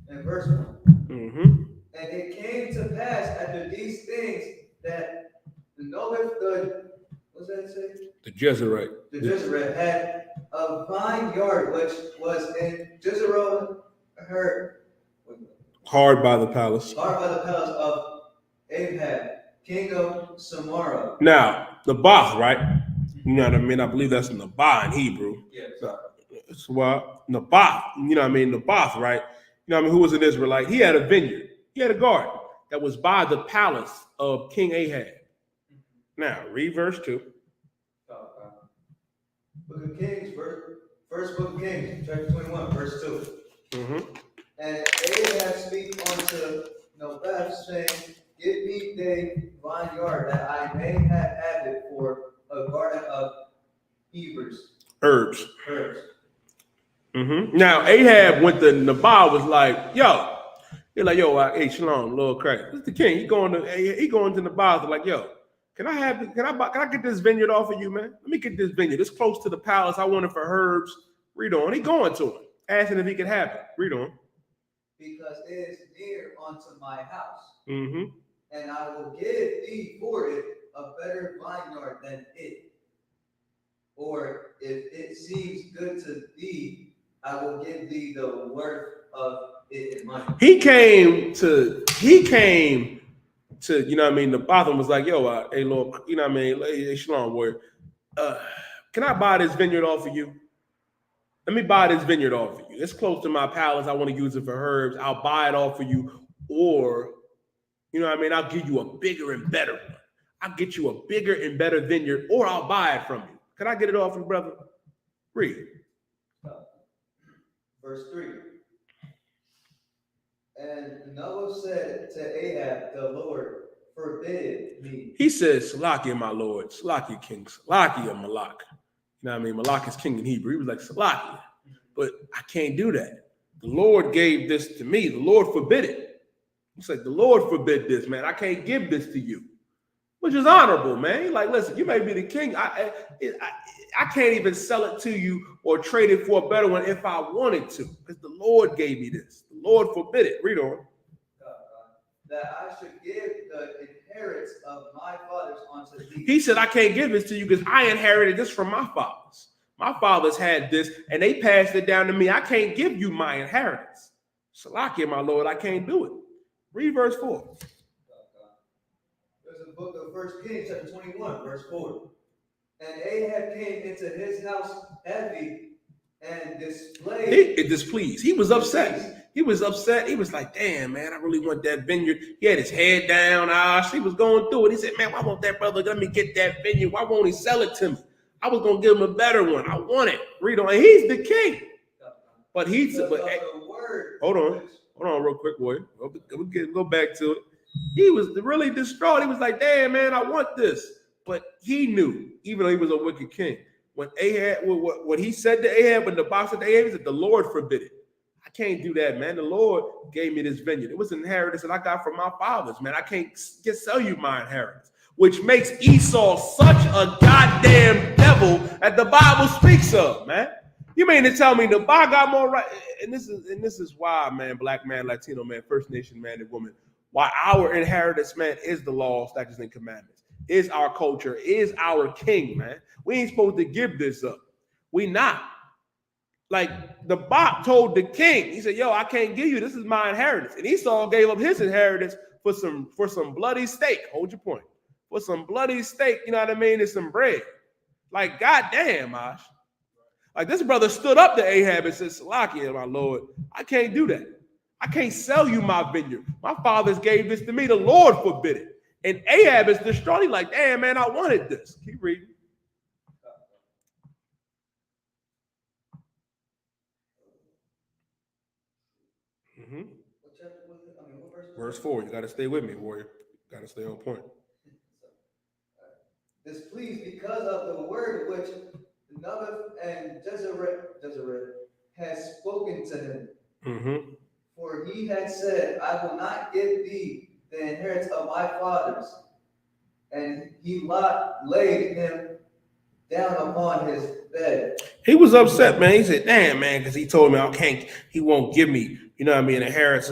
and verse 1. Mm-hmm. And it came to pass after these things that what's that say? The Jezreelite. The Jezreelite had a vineyard which was in Jezreel, hard by the palace of Ahab, king of Samaria. Now, Naboth, right? You know what I mean? I believe that's Naboth in Hebrew. Yes. That's why Naboth, you know what I mean? Naboth, right? You know what I mean? Who was an Israelite? He had a vineyard. He had a garden that was by the palace of King Ahab. Now, read verse 2. Book of Kings, first book of Kings, chapter 21, verse 2. Mm-hmm. And Ahab speak unto Naboth, saying, Give me the vineyard that I may have it for a garden of herbs. Mm-hmm. Now, Ahab went to Naboth, was like, yo, he's like, yo, hey, Shalom, Lord Christ. This is the king. He going to Naboth, like, yo, can I get this vineyard off of you, man? Let me get this vineyard. It's close to the palace. I want it for herbs. Read on. He going to him, asking if he could have it. Read on. Because it is near unto my house. Mm-hmm. And I will give thee for it a better vineyard than it. Or if it seems good to thee, I will give thee the worth of it in money. He came to, you know what I mean? The bottom was like, yo, hey, Lord, you know what I mean? Hey, Shalom, warrior. Can I buy this vineyard off of you? Let me buy this vineyard off of you. It's close to my palace. I want to use it for herbs. I'll buy it off of you. Or, you know what I mean? I'll give you a bigger and better one. I'll get you a bigger and better vineyard, or I'll buy it from you. Can I get it off you, brother? Read. Verse 3. And Noah said to Ahab, the Lord forbid me. He says, Salakia, my Lord. Salakia, king. Salakia, Malak. You know what I mean? Malak is king in Hebrew. He was like, Salakia. But I can't do that. The Lord gave this to me. The Lord forbid it. He's like, the Lord forbid this, man. I can't give this to you. Which is honorable, man. He's like, listen, you may be the king. I can't even sell it to you or trade it for a better one if I wanted to. Because the Lord gave me this. The Lord forbid it. Read on. That I should give the inheritance of my fathers unto thee. He said, I can't give this to you because I inherited this from my fathers. My fathers had this and they passed it down to me. I can't give you my inheritance. Salakia, my Lord, I can't do it. Read verse 4. There's a book of 1 Kings, chapter 21, verse 4. And Ahab came into his house heavy and displeased. He was upset. He was upset. He was like, damn, man, I really want that vineyard. He had his head down. He was going through it. He said, man, why won't that brother let me get that vineyard? Why won't he sell it to me? I was going to give him a better one. I want it. Read on. And he's the king. But hold on real quick, boy. We'll go back to it. He was really distraught. He was like, damn, man, I want this. But he knew, even though he was a wicked king, when Ahab, what he said to Ahab, when the boss said to Ahab, he said, the Lord forbid it. I can't do that, man. The Lord gave me this vineyard. It was an inheritance that I got from my fathers, man. I can't just sell you my inheritance, which makes Esau such a goddamn devil that the Bible speaks of, man. You mean to tell me the Bible got more right? And this is why, man, black man, Latino man, First Nation man and woman, why our inheritance, man, is the law, statutes, and commandments. is our culture, is our king, man. We ain't supposed to give this up. We not. Like the Bop told the king, he said, yo, I can't give you, this is my inheritance. And Esau gave up his inheritance for some bloody steak. Hold your point. For some bloody steak, you know what I mean? And some bread. Like, goddamn, Ash. Like this brother stood up to Ahab and said, Salakia, my Lord, I can't do that. I can't sell you my vineyard. My fathers gave this to me. The Lord forbid it. And Ahab is distraught. He's like, damn, man, I wanted this. Keep reading. Mm-hmm. What chapter was it? I mean, what verse? Verse 4. You got to stay with me, warrior. You got to stay on point. Displeased because of the word which Naboth and Jezreel had spoken to him. Mm-hmm. For he had said, I will not give thee the inheritance of my fathers. And he laid him down upon his bed. He was upset, man. He said, damn, man, because he told me he won't give me, you know what I mean, inheritance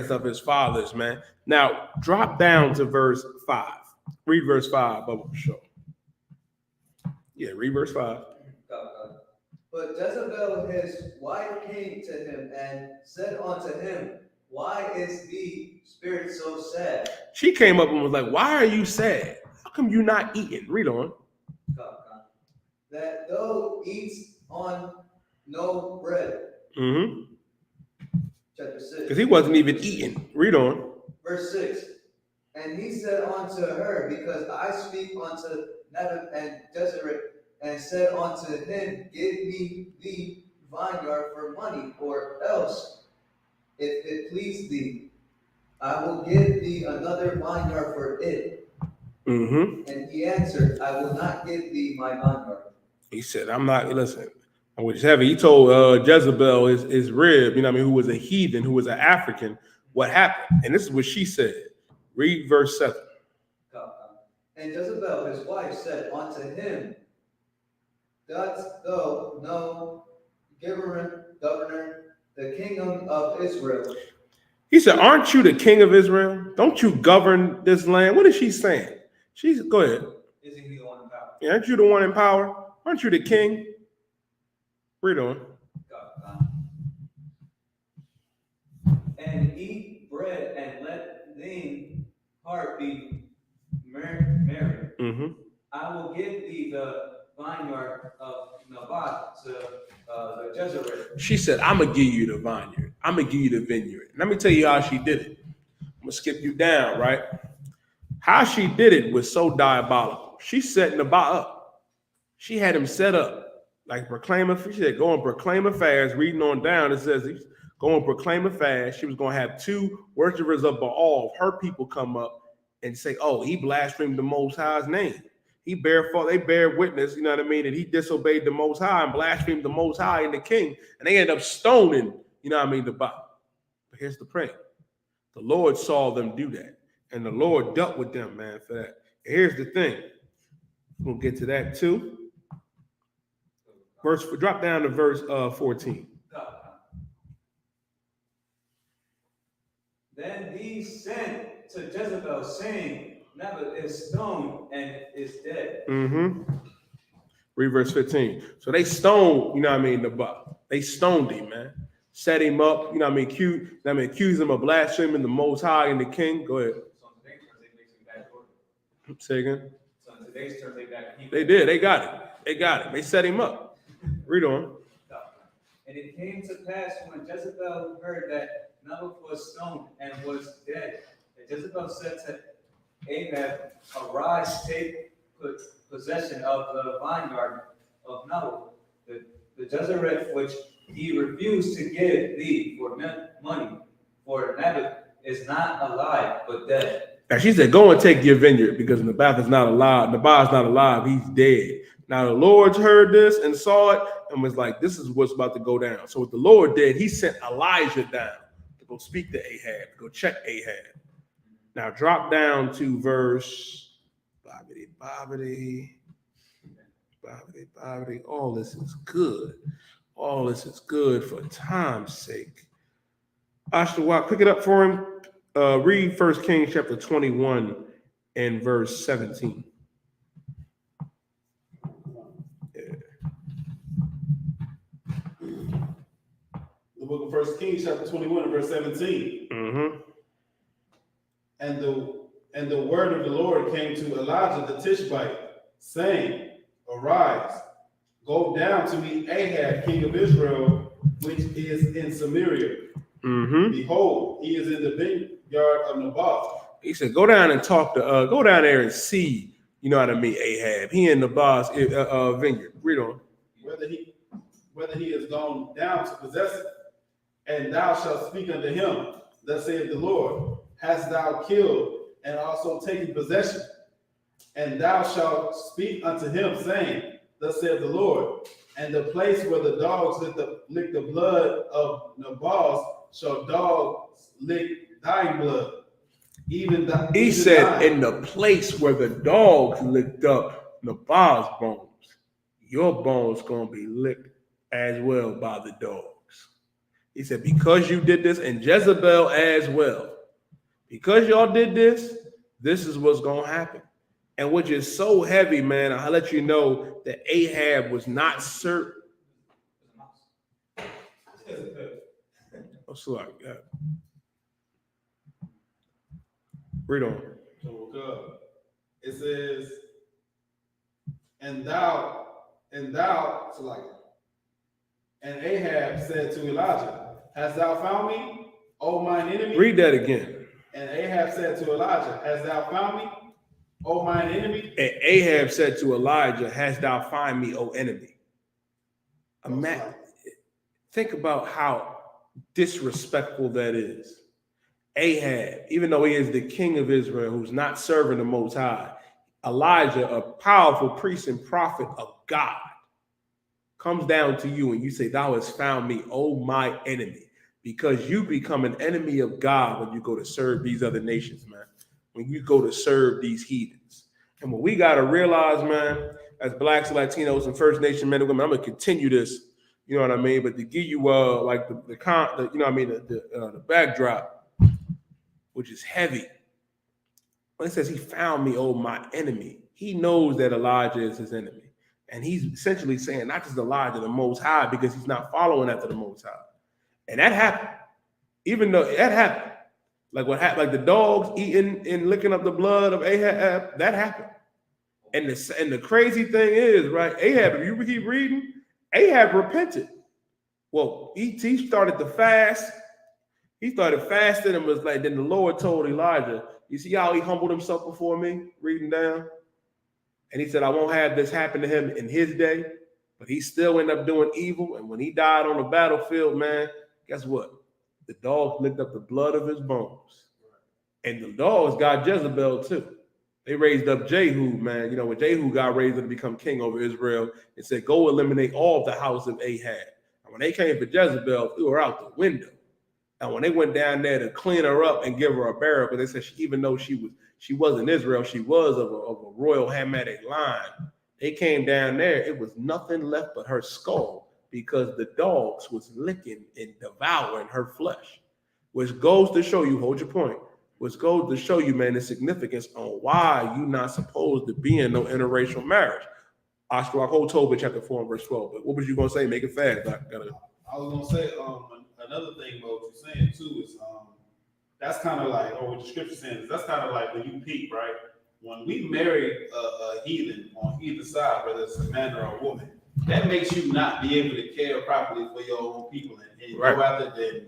of his fathers, man. Now, drop down to verse 5. Read verse 5, Bubba, for sure. Yeah, read verse 5. But Jezebel his wife came to him and said unto him, why is the spirit so sad? She came up and was like, why are you sad? How come you not eating? Read on. That thou eats on no bread. Mm-hmm. Chapter 6. Because he wasn't even eating. Read on. Verse 6. And he said unto her, because I speak unto Naboth and Jezreel, and said unto him, give me the vineyard for money, or else, if it please thee, I will give thee another vineyard for it. Mm-hmm. And he answered, I will not give thee my vineyard. He said, I'm not, listen, which is heavy. He told Jezebel, his rib, you know what I mean, who was a heathen, who was an African, what happened. And this is what she said. Read verse 7. And Jezebel, his wife, said unto him, dost thou know, governor, the kingdom of Israel? He said, aren't you the king of Israel? Don't you govern this land? What is she saying? Go ahead. Isn't he the one in power? Yeah, aren't you the one in power? Aren't you the king? Read on. And eat bread and let thine heart be merry. Mm-hmm. I will give thee the vineyard of Naboth to the Jezreel. She said, I'm going to give you the vineyard. I'm going to give you the vineyard. Let me tell you how she did it. I'm going to skip you down, right? How she did it was so diabolical. She set Naboth up. She had him set up. Like she said, go and proclaim a fast. Reading on down, it says, go and proclaim a fast. She was going to have 2 worshipers of Baal, her people, come up and say, oh, he blasphemed the Most High's name. They bear witness, you know what I mean, that he disobeyed the Most High and blasphemed the Most High and the king. And they end up stoning, you know what I mean, the Bible. But here's the prank. The Lord saw them do that. And the Lord dealt with them, man, for that. And here's the thing. We'll get to that too. Drop down to verse 14. Then these sent to Jezebel, saying, Naboth is stoned and is dead. Mm-hmm. Read verse 15. So they stoned, you know what I mean, the buck. They stoned him, man. Set him up, you know what I mean, accused him of blaspheming the Most High and the king. Go ahead. So in today's terms, they basically back order. Say again. So in today's terms, they back. They did. They got it. They set him up. Read on. And it came to pass when Jezebel heard that Naboth was stoned and was dead, that Jezebel said to Ahab, arise, take possession of the vineyard of Naboth, the Jezreel which he refused to give thee for money, for Naboth is not alive but dead. Now she said, go and take your vineyard because Naboth is not alive. Naboth's not alive. He's dead. Now the Lord heard this and saw it and was like, this is what's about to go down. So what the Lord did, he sent Elijah down to go speak to Ahab, to go check Ahab. Now drop down to verse all this is good. All this is good for time's sake. Ashtawa, pick it up for him. Read 1 Kings chapter 21 and verse 17. The book of 1 Kings, chapter 21, and verse 17. Mm-hmm. And the word of the Lord came to Elijah the Tishbite, saying, Arise, go down to meet Ahab, king of Israel, which is in Samaria. Mm-hmm. Behold, he is in the vineyard of Naboth. He said, go down and talk to, go down there and see, you know how to meet Ahab. He in Naboth's vineyard. Read on. Whether he has gone down to possess it, and thou shalt speak unto him, thus saith the Lord, hast thou killed and also taken possession? And thou shalt speak unto him, saying, thus saith the Lord, and the place where the dogs lick the blood of Naboth shall dogs lick thy blood. He said, in the place where the dogs licked up Naboth's bones, your bones gonna be licked as well by the dogs. He said, because you did this, and Jezebel as well. Because y'all did this, this is what's gonna happen. And which is so heavy, man, I'll let you know that Ahab was not certain. Oh, sorry. Yeah. Read on. So it says, and Ahab said to Elijah, hast thou found me, O mine enemy? Read that again. And Ahab said to Elijah, hast thou found me, O mine enemy? And Ahab said to Elijah, hast thou found me, O enemy? Think about how disrespectful that is. Ahab, even though he is the king of Israel, who's not serving the Most High, Elijah, a powerful priest and prophet of God, comes down to you and you say, thou hast found me, O my enemy, because you become an enemy of God when you go to serve these other nations, man, when you go to serve these heathens. And what we got to realize, man, as Blacks, Latinos, and First Nation men and women, I'm going to continue this, you know what I mean, but to give you like the you know what I mean, the backdrop, which is heavy. When it says he found me, oh my enemy, he knows that Elijah is his enemy. And he's essentially saying not just Elijah, the Most High, because he's not following after the Most High. And that happened. Even though that happened. Like what happened, like the dogs eating and licking up the blood of Ahab, that happened. And the crazy thing is, right, Ahab, if you keep reading, Ahab repented. Well, he started to fast. He started fasting and was like, then the Lord told Elijah, you see how he humbled himself before me, reading down? And he said, I won't have this happen to him in his day, but he still ended up doing evil. And when he died on the battlefield, man, guess what? The dogs licked up the blood of his bones. And the dogs got Jezebel too. They raised up Jehu, man. You know, when Jehu got raised up to become king over Israel, and said, go eliminate all of the house of Ahab. And when they came for Jezebel, threw her out the window. And when they went down there to clean her up and give her a burial, but they said even though she wasn't Israel, she was of a royal Hamitic line. They came down there, it was nothing left but her skull because the dogs was licking and devouring her flesh. Which goes to show you, hold your point, which goes to show you, man, the significance on why you're not supposed to be in no interracial marriage. Oshtrak Tobit chapter 4 and verse 12. But what was you going to say? Make it fast. I was going to say, another thing about what you're saying too is that's kind of like, or what the scripture saying is that's kind of like when you peep, right? When we marry a heathen on either side, whether it's a man or a woman, that makes you not be able to care properly for your own people and right. go after the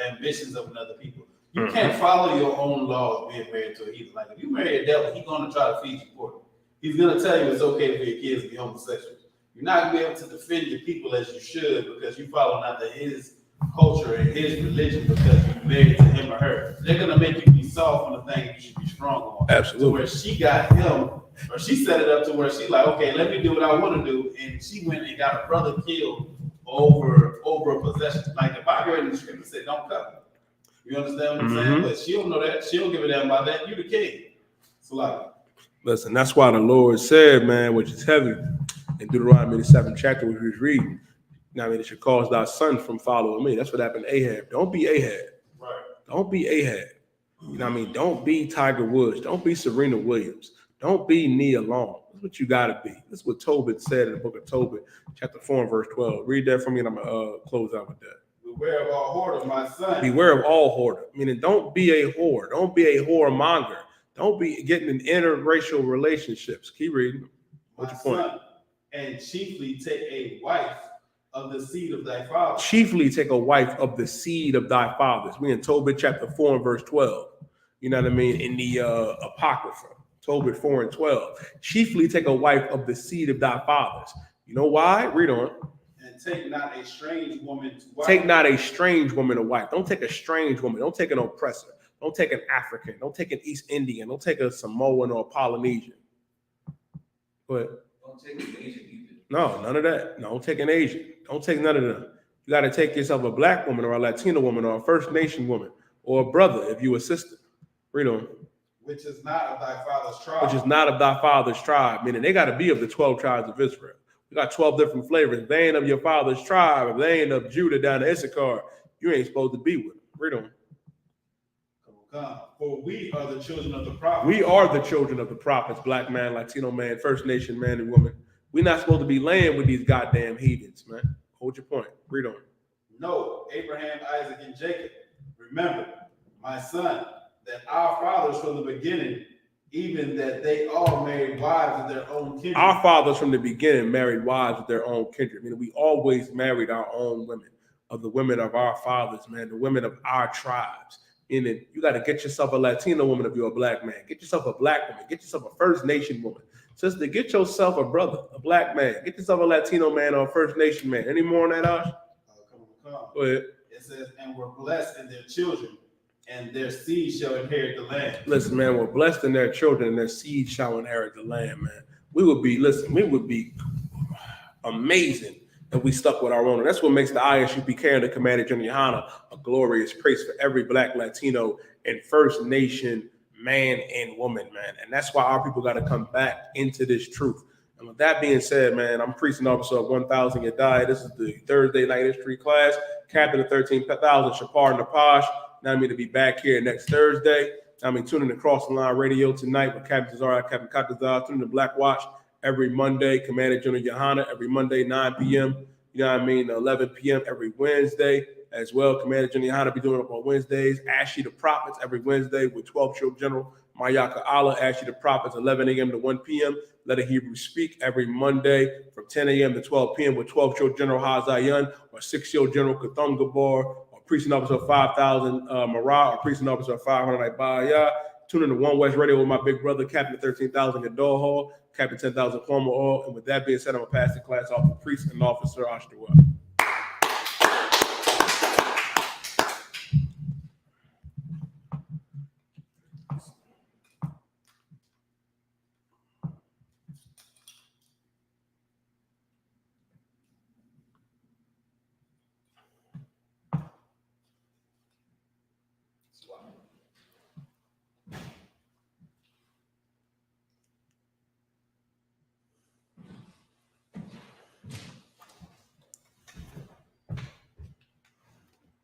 ambitions of another people. You can't follow your own laws being married to a heathen. Like if you marry a devil, he's gonna try to feed you pork. He's gonna tell you it's okay for your kids to be homosexual. You're not gonna be able to defend your people as you should because you follow after his culture and his religion because you're married to him or her. They're gonna make you be soft on the thing you should be strong on. Absolutely. To where she got him, or she set it up to where she's like, okay, let me do what I want to do, and she went and got a brother killed over a possession. Like the Bible in the scripture said, don't cover. You understand what I'm saying? But she don't know that. She don't give a damn about that. You the king. So like, listen, that's why the Lord said, man, which is heavy in Deuteronomy the 7th chapter, which we was reading. I mean, it should cause thy son from following me. That's what happened to Ahab. Don't be Ahab. right? Don't be Ahab. You know what I mean? Don't be Tiger Woods. Don't be Serena Williams. Don't be Nia Long. That's what you got to be. That's what Tobit said in the book of Tobit, chapter 4 and verse 12. Read that for me, and I'm going to close out with that. Beware of all whoredom, my son. Beware of all whoredom. Meaning, don't be a whore. Don't be a whoremonger. Don't be getting in interracial relationships. Keep reading. What's your point? Son, and chiefly take a wife of the seed of thy father. Chiefly take a wife of the seed of thy fathers. We in Tobit chapter 4 and verse 12. You know what I mean? In the Apocrypha, Tobit 4 and 12. Chiefly take a wife of the seed of thy fathers. You know why? Read on. And take not a strange woman to wife. Take not a strange woman to wife. Don't take a strange woman. Don't take an oppressor. Don't take an African. Don't take an East Indian. Don't take a Samoan or a Polynesian. Go ahead. Don't take an Asian either. No, none of that. No, don't take an Asian. Don't take none of them. You got to take yourself a black woman or a Latino woman or a First Nation woman or a brother if you a sister. Read on. Which is not of thy father's tribe. Which is not of thy father's tribe. Meaning they got to be of the 12 tribes of Israel. We got 12 different flavors. If they ain't of your father's tribe, if they ain't of Judah down to Issachar, you ain't supposed to be with them. Read on. For we are the children of the prophets. We are the children of the prophets, black man, Latino man, First Nation man and woman. We're not supposed to be laying with these goddamn heathens, man. Hold your point. Read on. No, Abraham, Isaac, and Jacob. Remember, my son, that our fathers from the beginning, even that they all married wives of their own kindred. Our fathers from the beginning married wives of their own kindred. I mean, we always married our own women, of the women of our fathers, man, the women of our tribes. And then you got to get yourself a Latino woman if you're a black man. Get yourself a black woman. Get yourself a First Nation woman. Sister, get yourself a brother, a black man. Get yourself a Latino man or a First Nation man. Any more on that, Ash? Come on. Go ahead. It says, and were blessed in their children, and their seed shall inherit the land. Listen, man, we're blessed in their children, and their seed shall inherit the land, man. We would be amazing if we stuck with our own. And that's what makes the I.S.U.P.K and the Commander GEN.YAHANNA a glorious praise for every black, Latino, and First Nation man and woman, man. And that's why our people got to come back into this truth. And with that being said, man, I'm precinct officer of 1000 Yadai. This is the Thursday night history class. Captain of 13,000, Shapar Napash. Now I mean to be back here next Thursday. I mean, tune in to Cross the Line Radio tonight with Captain Tazara, Captain Katazar. Tune in to Black Watch every Monday. Commander GEN.YAHANNA every Monday, 9 p.m. You know what I mean? 11 p.m. every Wednesday as well. Commander GEN.YAHANNA be doing it up on Wednesdays. Ashley the Prophets every Wednesday with 12 Shield General Mayaka Allah. Ashley the Prophets 11 a.m. to 1 p.m. Let a Hebrew Speak every Monday from 10 a.m. to 12 p.m. with 12 Shield General Hazayan or 6 Shield General Katham Gabar or Precinct Officer 5000 Marah or Precinct Officer 500 Ibaya. Tune in to One West Radio with my big brother, Captain 13,000 Gadol Hall, Captain 10,000 Plumber Hall. And with that being said, I'm going to pass the class off to Priest and Officer Ashtawa.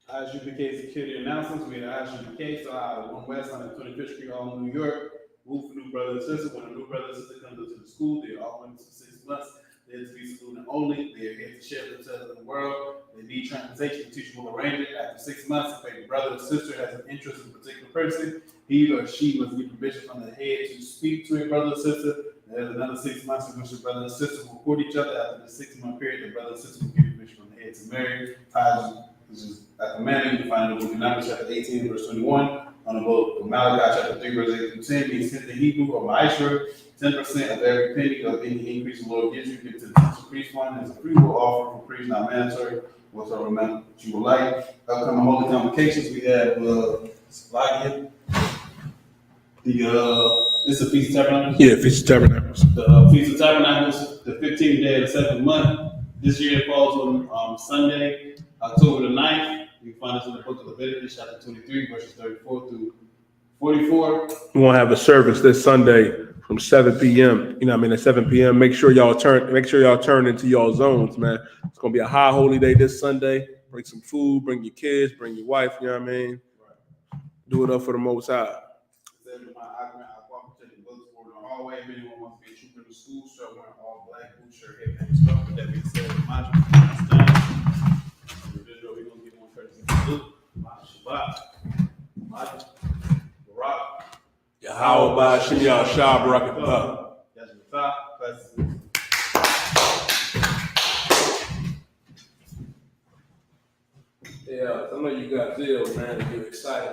I.S.U.P.K security announcements. We had I.S.U.P.K, so I 1 West on 25th Street, all New York. Rule for new brother and sister. When a new brother and sister comes into the school, they all went for 6 months. They're to be student only. They are here to share themselves in the world. They need transportation, teachable arrangement. After 6 months, if a brother or sister has an interest in a particular person, he or she must get permission from the head to speak to a brother or sister. There's another 6 months in which the brother and sister will court each other. After the 6-month period, the brother and sister will get permission from the head to marry. This is at the man, you find it in the book of Numbers, chapter 18, verse 21. On the book of Malachi, chapter 3, verse 8 through 10, being sent to Hebrew or Maisher, 10% of every penny of any increase the Lord gives you, give to the teacher priest fund as a free will offer for priests, not mandatory, whatsoever amount that you would like. Upcoming holy convocations, we have slide it's the Feast of Tabernacles? Yeah, Feast of Tabernacles. The Feast of Tabernacles, the 15th day of the 7th month. This year it falls on Sunday, October the 9th. You can find this in the book of Leviticus, chapter 23, verses 34 through 44. We're going to have a service this Sunday from 7 p.m. You know what I mean? At 7 p.m. Make sure y'all turn into y'all zones, man. It's going to be a high holy day this Sunday. Bring some food, bring your kids, bring your wife, you know what I mean? Do it up for the Most High. It says in my argument, I walk to the books for the hallway. If anyone wants to be a trooper in the school, start wearing all black, blue shirt, headband, and stuff. With that being said, my job is done. We're going to give one person a salute. My Shabbat. My Barak. Yahweh Ba'Shem Yahshua Barakatah. That's the top. Yeah, I know you got zeal, man, and you're excited.